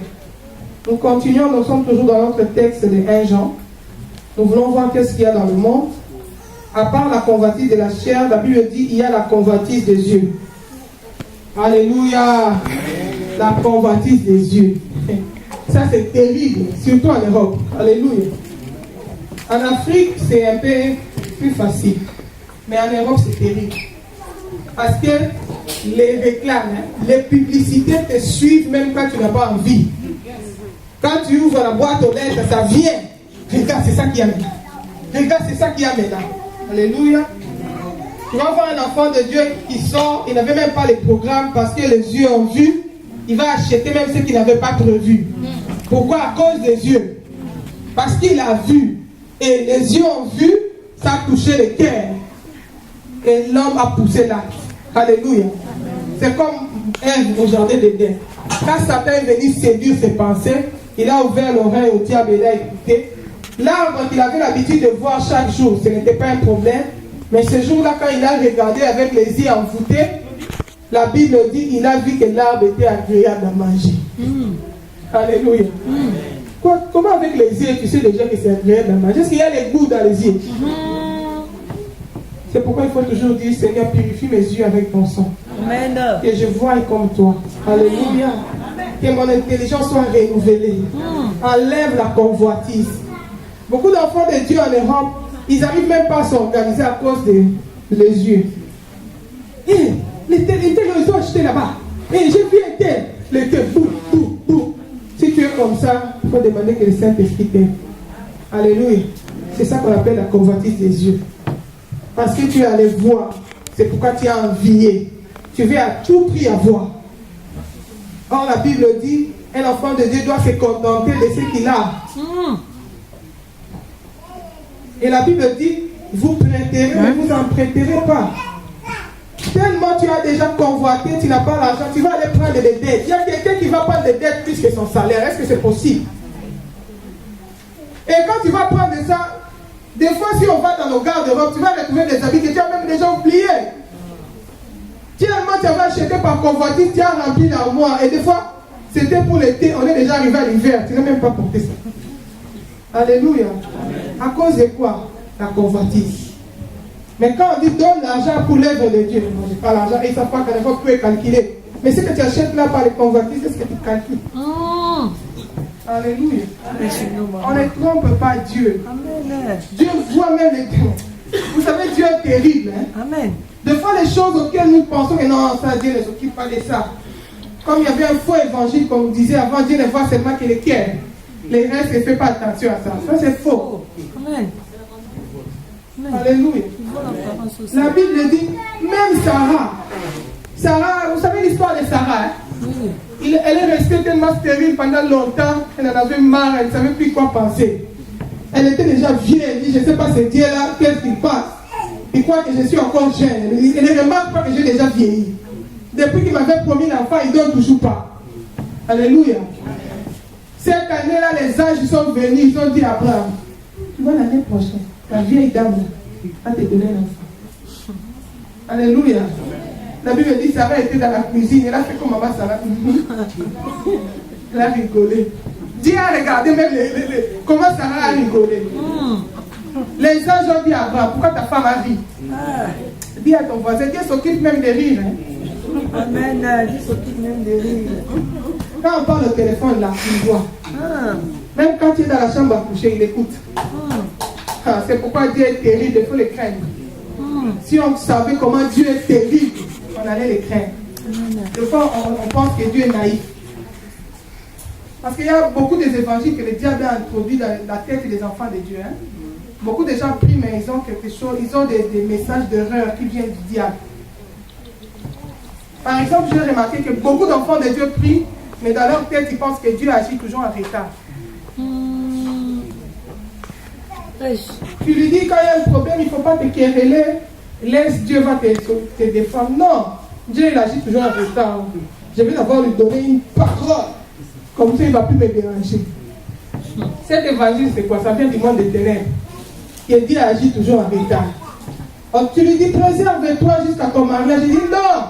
Nous continuons, nous sommes toujours dans notre texte de 1 Jean. Nous voulons voir qu'est-ce qu'il y a dans le monde. À part la convoitise de la chair, la Bible dit il y a la convoitise des yeux. Alléluia. La convoitise des yeux. Ça, c'est terrible, surtout en Europe. Alléluia. En Afrique, c'est un peu plus facile. Mais en Europe, c'est terrible. Parce que les réclames, les publicités te suivent même quand tu n'as pas envie. Quand tu ouvres la boîte aux lettres, ça vient. Regarde, c'est ça qu'il y a maintenant. Regarde, c'est ça qu'il y a maintenant. Alléluia. Tu vas voir un enfant de Dieu qui sort, il n'avait même pas les programmes parce que les yeux ont vu. Il va acheter même ce qu'il n'avait pas prévu. Pourquoi? À cause des yeux. Parce qu'il a vu. Et les yeux ont vu, ça a touché le cœur. Et l'homme a poussé l'acte. Alléluia. C'est comme Ève au jardin d'Éden. Quand Satan est venu séduire ses pensées, il a ouvert l'oreille au diable et il a écouté. L'arbre qu'il avait l'habitude de voir chaque jour, ce n'était pas un problème. Mais ce jour-là, quand il a regardé avec les yeux envoûtés, la Bible dit il a vu que l'arbre était agréable à manger. Alléluia. Comment avec les yeux, tu sais déjà que c'est agréable à manger? Est-ce qu'il y a les goûts dans les yeux? C'est pourquoi il faut toujours dire, Seigneur, purifie mes yeux avec ton sang. Amen. Que je voie comme toi. Alléluia. Que mon intelligence soit renouvelée. Enlève la convoitise. Beaucoup d'enfants de Dieu en Europe, ils n'arrivent même pas à s'organiser à cause des yeux. Hé, les tel, ils ont acheté là-bas. Hé, j'ai vu un tel. Les tel, bou. Si tu es comme ça, il faut demander que le Saint-Esprit t'aide. Alléluia. C'est ça qu'on appelle la convoitise des yeux. Parce que tu es allé voir. C'est pourquoi tu as envié. Tu veux à tout prix avoir. Or, la Bible dit, un enfant de Dieu doit se contenter de ce qu'il a. Et la Bible dit, vous prêterez, mais vous n'en prêterez pas. Tellement tu as déjà convoité, tu n'as pas l'argent, tu vas aller prendre des dettes. Il y a quelqu'un qui va prendre des dettes plus que son salaire. Est-ce que c'est possible? Et quand tu vas prendre ça, des fois si on va dans nos garde-robes, tu vas retrouver des habits que tu as même déjà oubliés. Tellement tu avais acheté par convoitise, tu as rempli l'armoire. Et des fois, c'était pour l'été, on est déjà arrivé à l'hiver, tu n'as même pas porté ça. Alléluia. À cause de quoi? La convoitise. Mais quand on dit donne l'argent pour l'œuvre de Dieu, non, j'ai pas l'argent, ils ne savent pas qu'à fois tu peux calculer. Mais ce que tu achètes là par les convoitises, c'est ce que tu calcules. Alléluia. On ne trompe pas Dieu. Amen. Dieu voit même les démons. Vous savez, Dieu est terrible. Hein? Amen. Des fois, les choses auxquelles nous pensons que non, ça, Dieu ne s'occupe pas de ça. Comme il y avait un faux évangile, comme on disait avant, Dieu ne voit seulement que les cœurs. Les restes, ne fait pas attention à ça. Ça, c'est faux. Amen. Alléluia. La Bible dit, même Sarah, vous savez l'histoire de Sarah, hein? Elle est restée tellement stérile pendant longtemps, elle en avait marre, elle ne savait plus quoi penser. Elle était déjà vieille, elle dit, je ne sais pas ce Dieu-là, qu'est-ce qu'il passe? Il croit que je suis encore jeune. Elle ne remarque pas que j'ai déjà vieilli. Depuis qu'il m'avait promis l'enfant, il ne donne toujours pas. Alléluia. Cette année-là, les anges sont venus, ils ont dit à Abraham, tu vois l'année prochaine, la vieille dame va te donner un enfant. Alléluia. La Bible dit, Sarah était dans la cuisine, elle a fait comme maman Sarah. Elle a rigolé. Dieu a regardé même comment Sarah a rigolé. Les anges ont dit à Abraham, pourquoi ta femme a ri? Dis à ton voisin, Dieu s'occupe même de rire. Hein? Amen. Dieu s'occupe même de rire. Quand on parle au téléphone là, il voit. Même quand tu es dans la chambre à coucher, il écoute. C'est pourquoi Dieu est terrible, il faut le craindre. Si on savait comment Dieu est terrible, on allait le craindre. Des fois, on pense que Dieu est naïf. Parce qu'il y a beaucoup des évangiles que le diable a introduits dans la tête des enfants de Dieu. Hein? Beaucoup de gens prient, mais ils ont quelque chose, ils ont des messages d'erreur qui viennent du diable. Par exemple, j'ai remarqué que beaucoup d'enfants de Dieu prient, mais dans leur tête, ils pensent que Dieu agit toujours en retard. Tu lui dis quand il y a un problème, il ne faut pas te quereller, laisse Dieu va te défendre. Non, Dieu il agit toujours en retard. Je vais d'abord lui donner une parole, comme ça il ne va plus me déranger. Cet évangile, c'est quoi? Ça vient du monde des ténèbres. Et Dieu agit toujours en retard. Donc, tu lui dis, préserve-toi jusqu'à ton mariage. Il dit, non,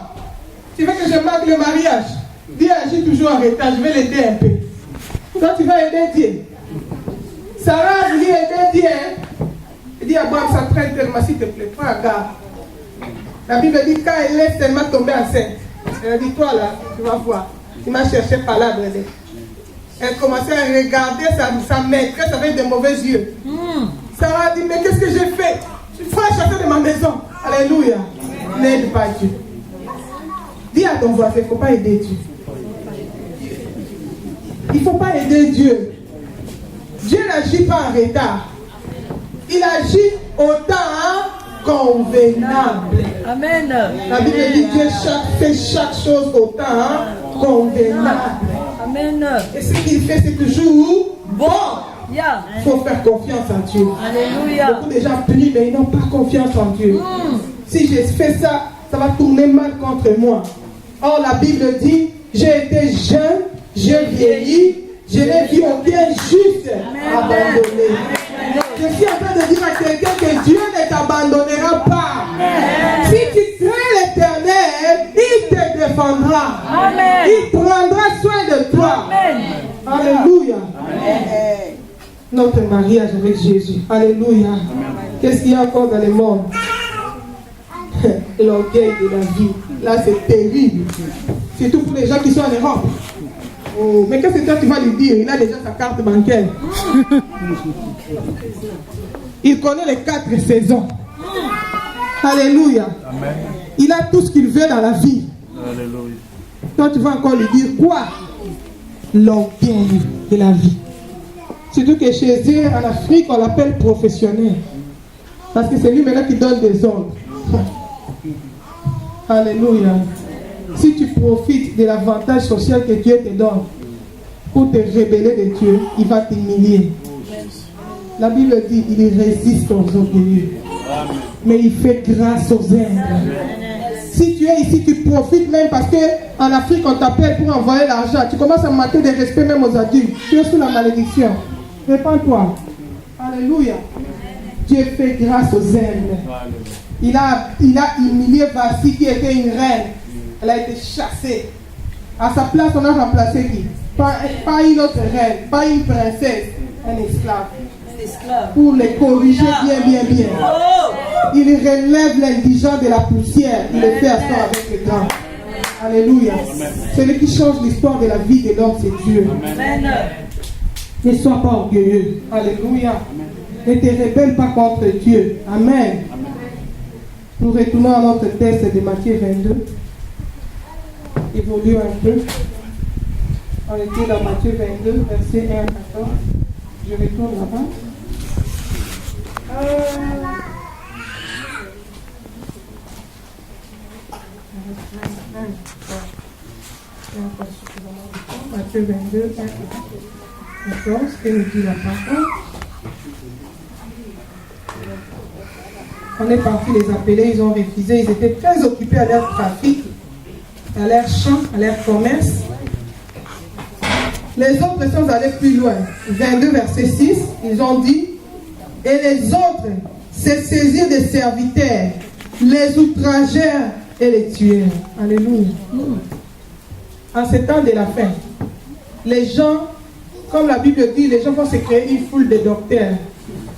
tu veux que je marque le mariage? Dieu agit toujours en retard, je vais l'aider un peu. Toi, tu vas aider Dieu. Sarah voulait aider Dieu. Il dit, Abraham, ça traîne tellement, s'il te plaît, prends garde. La Bible dit, quand elle laisse tellement tomber enceinte, elle a dit, toi là, tu vas voir. Tu m'as cherché par là, Brené. Elle commençait à regarder sa maîtresse avec de mauvais yeux. Sarah a dit, mais qu'est-ce que j'ai fait? Je suis chasser de ma maison. Alléluia. N'aide pas Dieu. Dis à ton voisin, il ne faut pas aider Dieu. Il ne faut pas aider Dieu. Dieu n'agit pas en retard. Il agit au temps convenable. Amen. La Bible dit que Dieu fait chaque chose au temps convenable. Amen. Et ce qu'il fait, c'est toujours bon. Il faut faire confiance en Dieu. Alléluia. Beaucoup de gens prient, mais ils n'ont pas confiance en Dieu. Si je fais ça, ça va tourner mal contre moi. Or, la Bible dit, j'ai été jeune, j'ai vieilli, je n'ai vu aucun juste abandonné. Je suis en train de dire à quelqu'un que Dieu ne t'abandonnera pas. Si tu crains l'Éternel, il te défendra. Amen. Il prendra soin de toi. Amen. Alléluia. Notre mariage avec Jésus. Alléluia. Qu'est-ce qu'il y a encore dans le monde? L'orgueil de la vie. Là, c'est terrible. Surtout pour les gens qui sont en Europe. Oh, mais qu'est-ce que toi tu vas lui dire? Il a déjà sa carte bancaire. Il connaît les 4 saisons. Alléluia. Amen. Il a tout ce qu'il veut dans la vie. Alléluia. Toi, tu vas encore lui dire quoi? L'orgueil de la vie. Surtout que chez eux, en Afrique, on l'appelle professionnel. Parce que c'est lui maintenant qui donne des ordres. Alléluia. Si tu profites de l'avantage social que Dieu te donne pour te rebeller de Dieu, il va t'humilier. La Bible dit, il résiste aux orgueilleux, mais il fait grâce aux humbles. Si tu es ici, tu profites même parce qu'en Afrique, on t'appelle pour envoyer l'argent. Tu commences à manquer de respect même aux adultes. Tu es sous la malédiction. Répands-toi. Alléluia. Dieu fait grâce aux humbles. Il a humilié Vasti qui était une reine. Elle a été chassée. À sa place, on a remplacé qui? Pas une autre reine, pas une princesse, un esclave. Pour les corriger bien. Il relève l'indigent de la poussière. Il le fait asseoir avec les grands. Alléluia. Celui qui change l'histoire de la vie de l'homme, c'est Dieu. Amen. Ne sois pas orgueilleux. Alléluia. Ne te rebelle pas contre Dieu. Amen. Nous retournons à notre texte de Matthieu 22. Évoluons un peu. On était dans Matthieu 22, verset 1 à 14. Je retourne là-bas. Matthieu 22, 1 à 14. Que nous dit la parole? On est parti les appeler, ils ont refusé, ils étaient très occupés à leur trafic, à leur champ, à leur commerce. Les autres sont allés plus loin. 22 verset 6, ils ont dit, et les autres se saisirent des serviteurs, les outragèrent et les tuèrent. Alléluia. En ce temps de la fin, les gens, comme la Bible dit, les gens vont se créer une foule de docteurs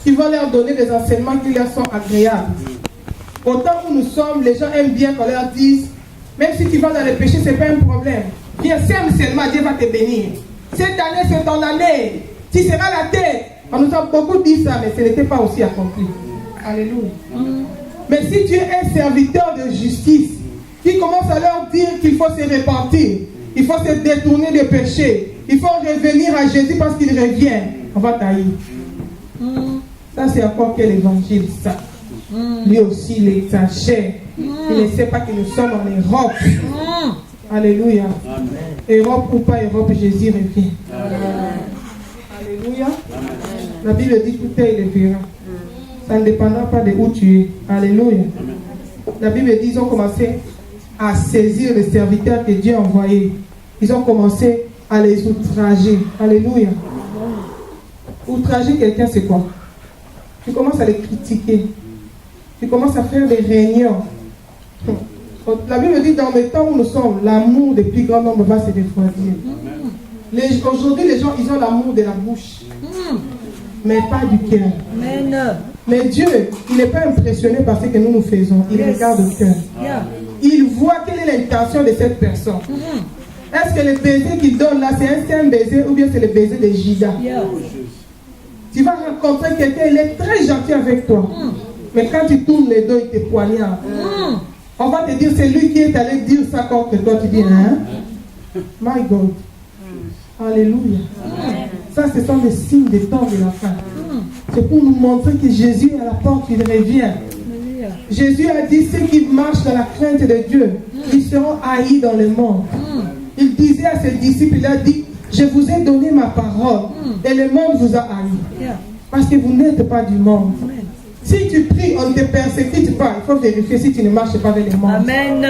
qui vont leur donner des enseignements qui leur sont agréables. Au temps où nous sommes, les gens aiment bien qu'on leur dise, même si tu vas dans le péché, ce n'est pas un problème. Viens, sème seulement, Dieu va te bénir. Cette année, c'est ton année. Tu seras la tête. On nous a beaucoup dit ça, mais ce n'était pas aussi accompli. Alléluia. Mais si tu es un serviteur de justice, qui commence à leur dire qu'il faut se repentir, il faut se détourner des péchés, il faut revenir à Jésus parce qu'il revient, on va tailler. Ça, c'est encore quel évangile, ça. Lui aussi, il exagère. Il ne sait pas que nous sommes en Europe. Alléluia. Europe ou pas Europe, Jésus revient. Alléluia. La Bible dit tout est, il le verra. Ça ne dépendra pas de où tu es. Alléluia. La Bible dit, ils ont commencé à saisir les serviteurs que Dieu a envoyés. Ils ont commencé à les outrager. Alléluia. Outrager quelqu'un, c'est quoi? Tu commences à les critiquer. Tu commences à faire des réunions. La Bible dit, dans le temps où nous sommes, l'amour des plus grands nombres va se refroidir. Aujourd'hui, les gens, ils ont l'amour de la bouche, mais pas du cœur. Mais Dieu, il n'est pas impressionné par ce que nous faisons. Il regarde le cœur. Il voit quelle est l'intention de cette personne. Est-ce que le baiser qu'il donne là, c'est un baiser ou bien c'est le baiser de Jida? Tu vas rencontrer quelqu'un, il est très gentil avec toi. Mais quand tu tournes les dos, il te poignarde. On va te dire, c'est lui qui est allé dire ça contre toi. Tu dis, hein? My God. Alléluia. Ça, ce sont des signes des temps de la fin. C'est pour nous montrer que Jésus est à la porte, il revient. Jésus a dit, ceux qui marchent dans la crainte de Dieu, ils seront haïs dans le monde. Il disait à ses disciples, il a dit, je vous ai donné ma parole et le monde vous a haïs. Parce que vous n'êtes pas du monde. Si tu pries, on ne te persécute pas. Il faut vérifier si tu ne marches pas avec le monde. Amen.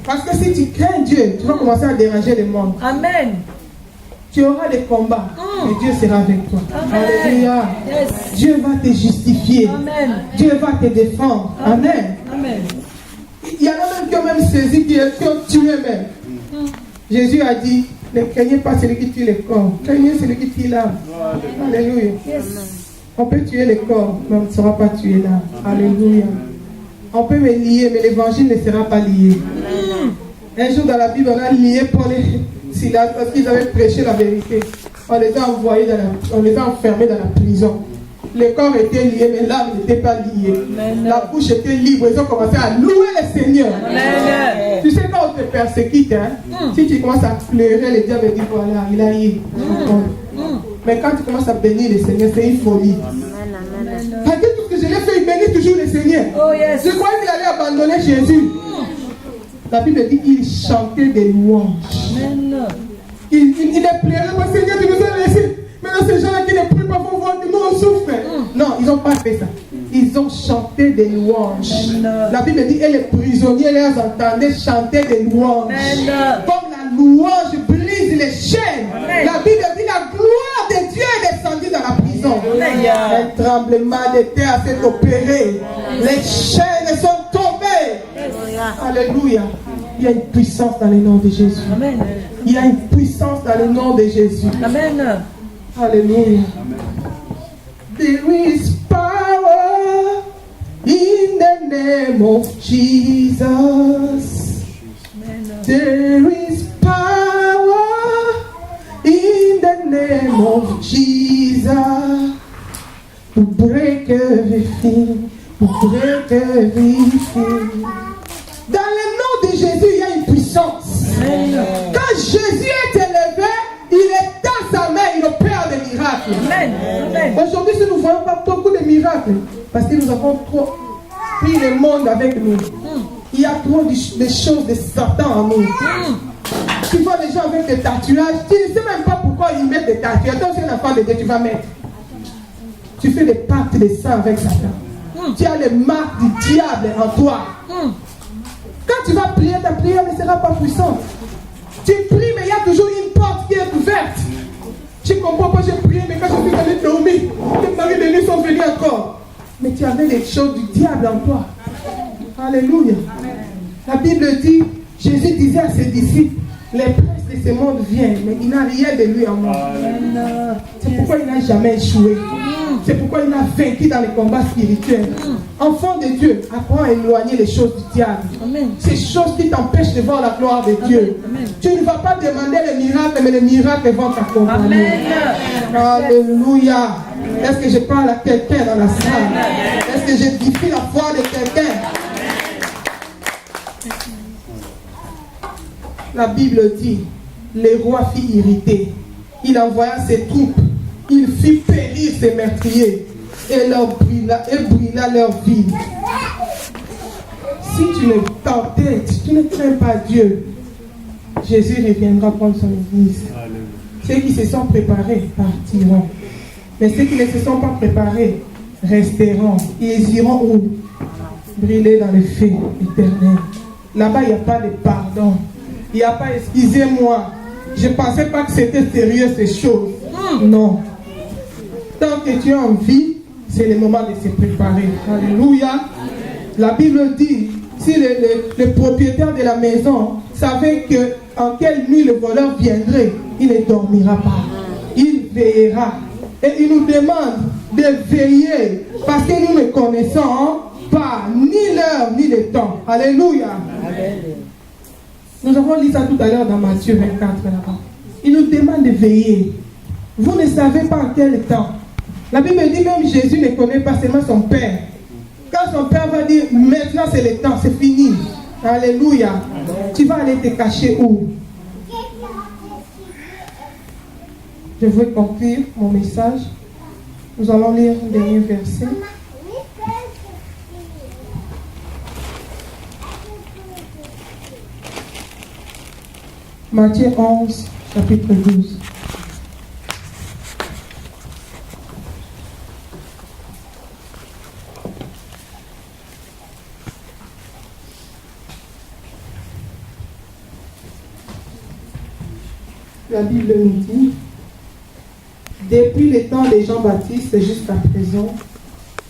Parce que si tu crains Dieu, tu vas commencer à déranger le monde. Amen. Tu auras des combats et Dieu sera avec toi. Amen. Alléluia. Yes. Dieu va te justifier. Amen. Dieu va te défendre. Amen. Amen. Il y en a même qui ont même saisi, qui ont tué même. Jésus a dit, ne craignez pas celui qui tue le corps. Craignez celui qui tue l'âme. Alléluia. Yes. On peut tuer le corps, mais on ne sera pas tué l'âme. Alléluia. On peut me lier, mais l'évangile ne sera pas lié. Un jour dans la Bible, on a lié Paul et Silas parce qu'ils avaient prêché la vérité. On les a envoyés on les a enfermés dans la prison. Le corps était lié, mais l'âme n'était pas liée. La bouche était libre. Ils ont commencé à louer le Seigneur. Amen. Tu sais, quand on te persécute, si tu commences à pleurer, le diable dit voilà, il a eu. Mais quand tu commences à bénir le Seigneur, c'est une folie. Parce que tout ce que je l'ai fait, il bénit toujours le Seigneur. Oh, yes. Je croyais qu'il allait abandonner Jésus. La Bible dit qu'il chantait des louanges. Amen. Il est pleuré parce que Seigneur, tu nous as laissés. Maintenant, ces gens-là qui ne prient pas pour voir que nous on souffre. Non, ils n'ont pas fait ça. Ils ont chanté des louanges. Amen. La Bible dit, et les prisonniers les entendaient chanter des louanges. Amen. Comme la louange brise les chaînes. Amen. La Bible dit, la gloire de Dieu est descendue dans la prison. Amen. Un tremblement de terre s'est opéré. Les chaînes sont tombées. Alléluia. Il y a une puissance dans le nom de Jésus. Amen. Il y a une puissance dans le nom de Jésus. Amen. Alléluia. There is power in the name of Jesus. There is power in the name of Jesus. To break everything, to break everything. Dans le nom de Jésus, il y a une puissance. Quand Jésus est élevé, il est dans sa main, il opère des miracles. Amen. Amen. Aujourd'hui, si nous ne voyons pas beaucoup de miracles, parce que nous avons trop pris le monde avec nous. Il y a trop de choses de Satan en nous. Tu vois les gens avec des tatouages, tu ne sais même pas pourquoi ils mettent des tatouages. Toi, c'est un enfant de Dieu, tu vas mettre. Tu fais des pactes de sang avec Satan. Tu as les marques du diable en toi. Quand tu vas prier, ta prière ne sera pas puissante. Tu pries, mais il y a toujours une porte qui est ouverte. Tu comprends pas, j'ai prié, mais quand je suis allé dormir, tes maris de nuit sont venus encore. Mais tu avais les choses du diable en toi. Alléluia. La Bible dit, Jésus disait à ses disciples, les princes de ce monde viennent, mais il n'a rien de lui en moi. C'est pourquoi il n'a jamais échoué. C'est pourquoi il a vaincu dans les combats spirituels. Enfant de Dieu, apprends à éloigner les choses du diable. Amen. Ces choses qui t'empêchent de voir la gloire de Dieu. Amen. Tu ne vas pas demander les miracles, mais les miracles vont t'accompagner. Amen. Alléluia. Est-ce que je parle à quelqu'un dans la salle? Est-ce que j'édifie la foi de quelqu'un? La Bible dit, le roi fit irriter. Il envoya ses troupes. Il fit périr ses meurtriers et brûla leur ville. si tu ne t'entêtes, si tu ne crains pas Dieu, Jésus reviendra prendre son église. Ceux qui se sont préparés partiront. Mais ceux qui ne se sont pas préparés resteront. Ils iront où? Brûler dans le feu éternel. Là-bas, il n'y a pas de pardon. Il n'y a pas excusez-moi. Je ne pensais pas que c'était sérieux ces choses. Non. Tant que tu es en vie, c'est le moment de se préparer. Alléluia. La Bible dit, si le propriétaire de la maison savait que en quelle nuit le voleur viendrait, il ne dormira pas. Il veillera. Et il nous demande de veiller parce que nous ne connaissons pas ni l'heure ni le temps. Alléluia. Nous avons lu ça tout à l'heure dans Matthieu 24 là-bas. Il nous demande de veiller. Vous ne savez pas en quel temps. La Bible dit même Jésus ne connaît pas seulement son Père. Quand son Père va dire maintenant c'est le temps, c'est fini. Alléluia. Tu vas aller te cacher où? Je veux conclure mon message. Nous allons lire un dernier verset. Matthieu 11, chapitre 12. La Bible nous dit, depuis le temps de Jean-Baptiste jusqu'à présent,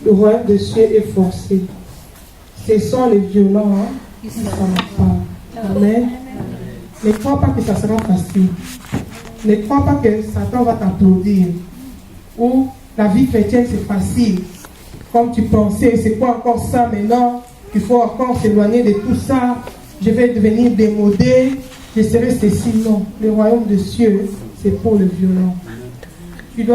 le royaume de cieux est forcé. Ce sont les violents qui s'en parlent. Amen. Ne crois pas que ça sera facile. Ne crois pas que Satan va t'applaudir. Ou la vie chrétienne c'est facile. Comme tu pensais, c'est quoi encore ça maintenant? Il faut encore s'éloigner de tout ça. Je vais devenir démodé. Je serai ceci. Non. Le royaume de cieux, c'est pour le violent. Tu dois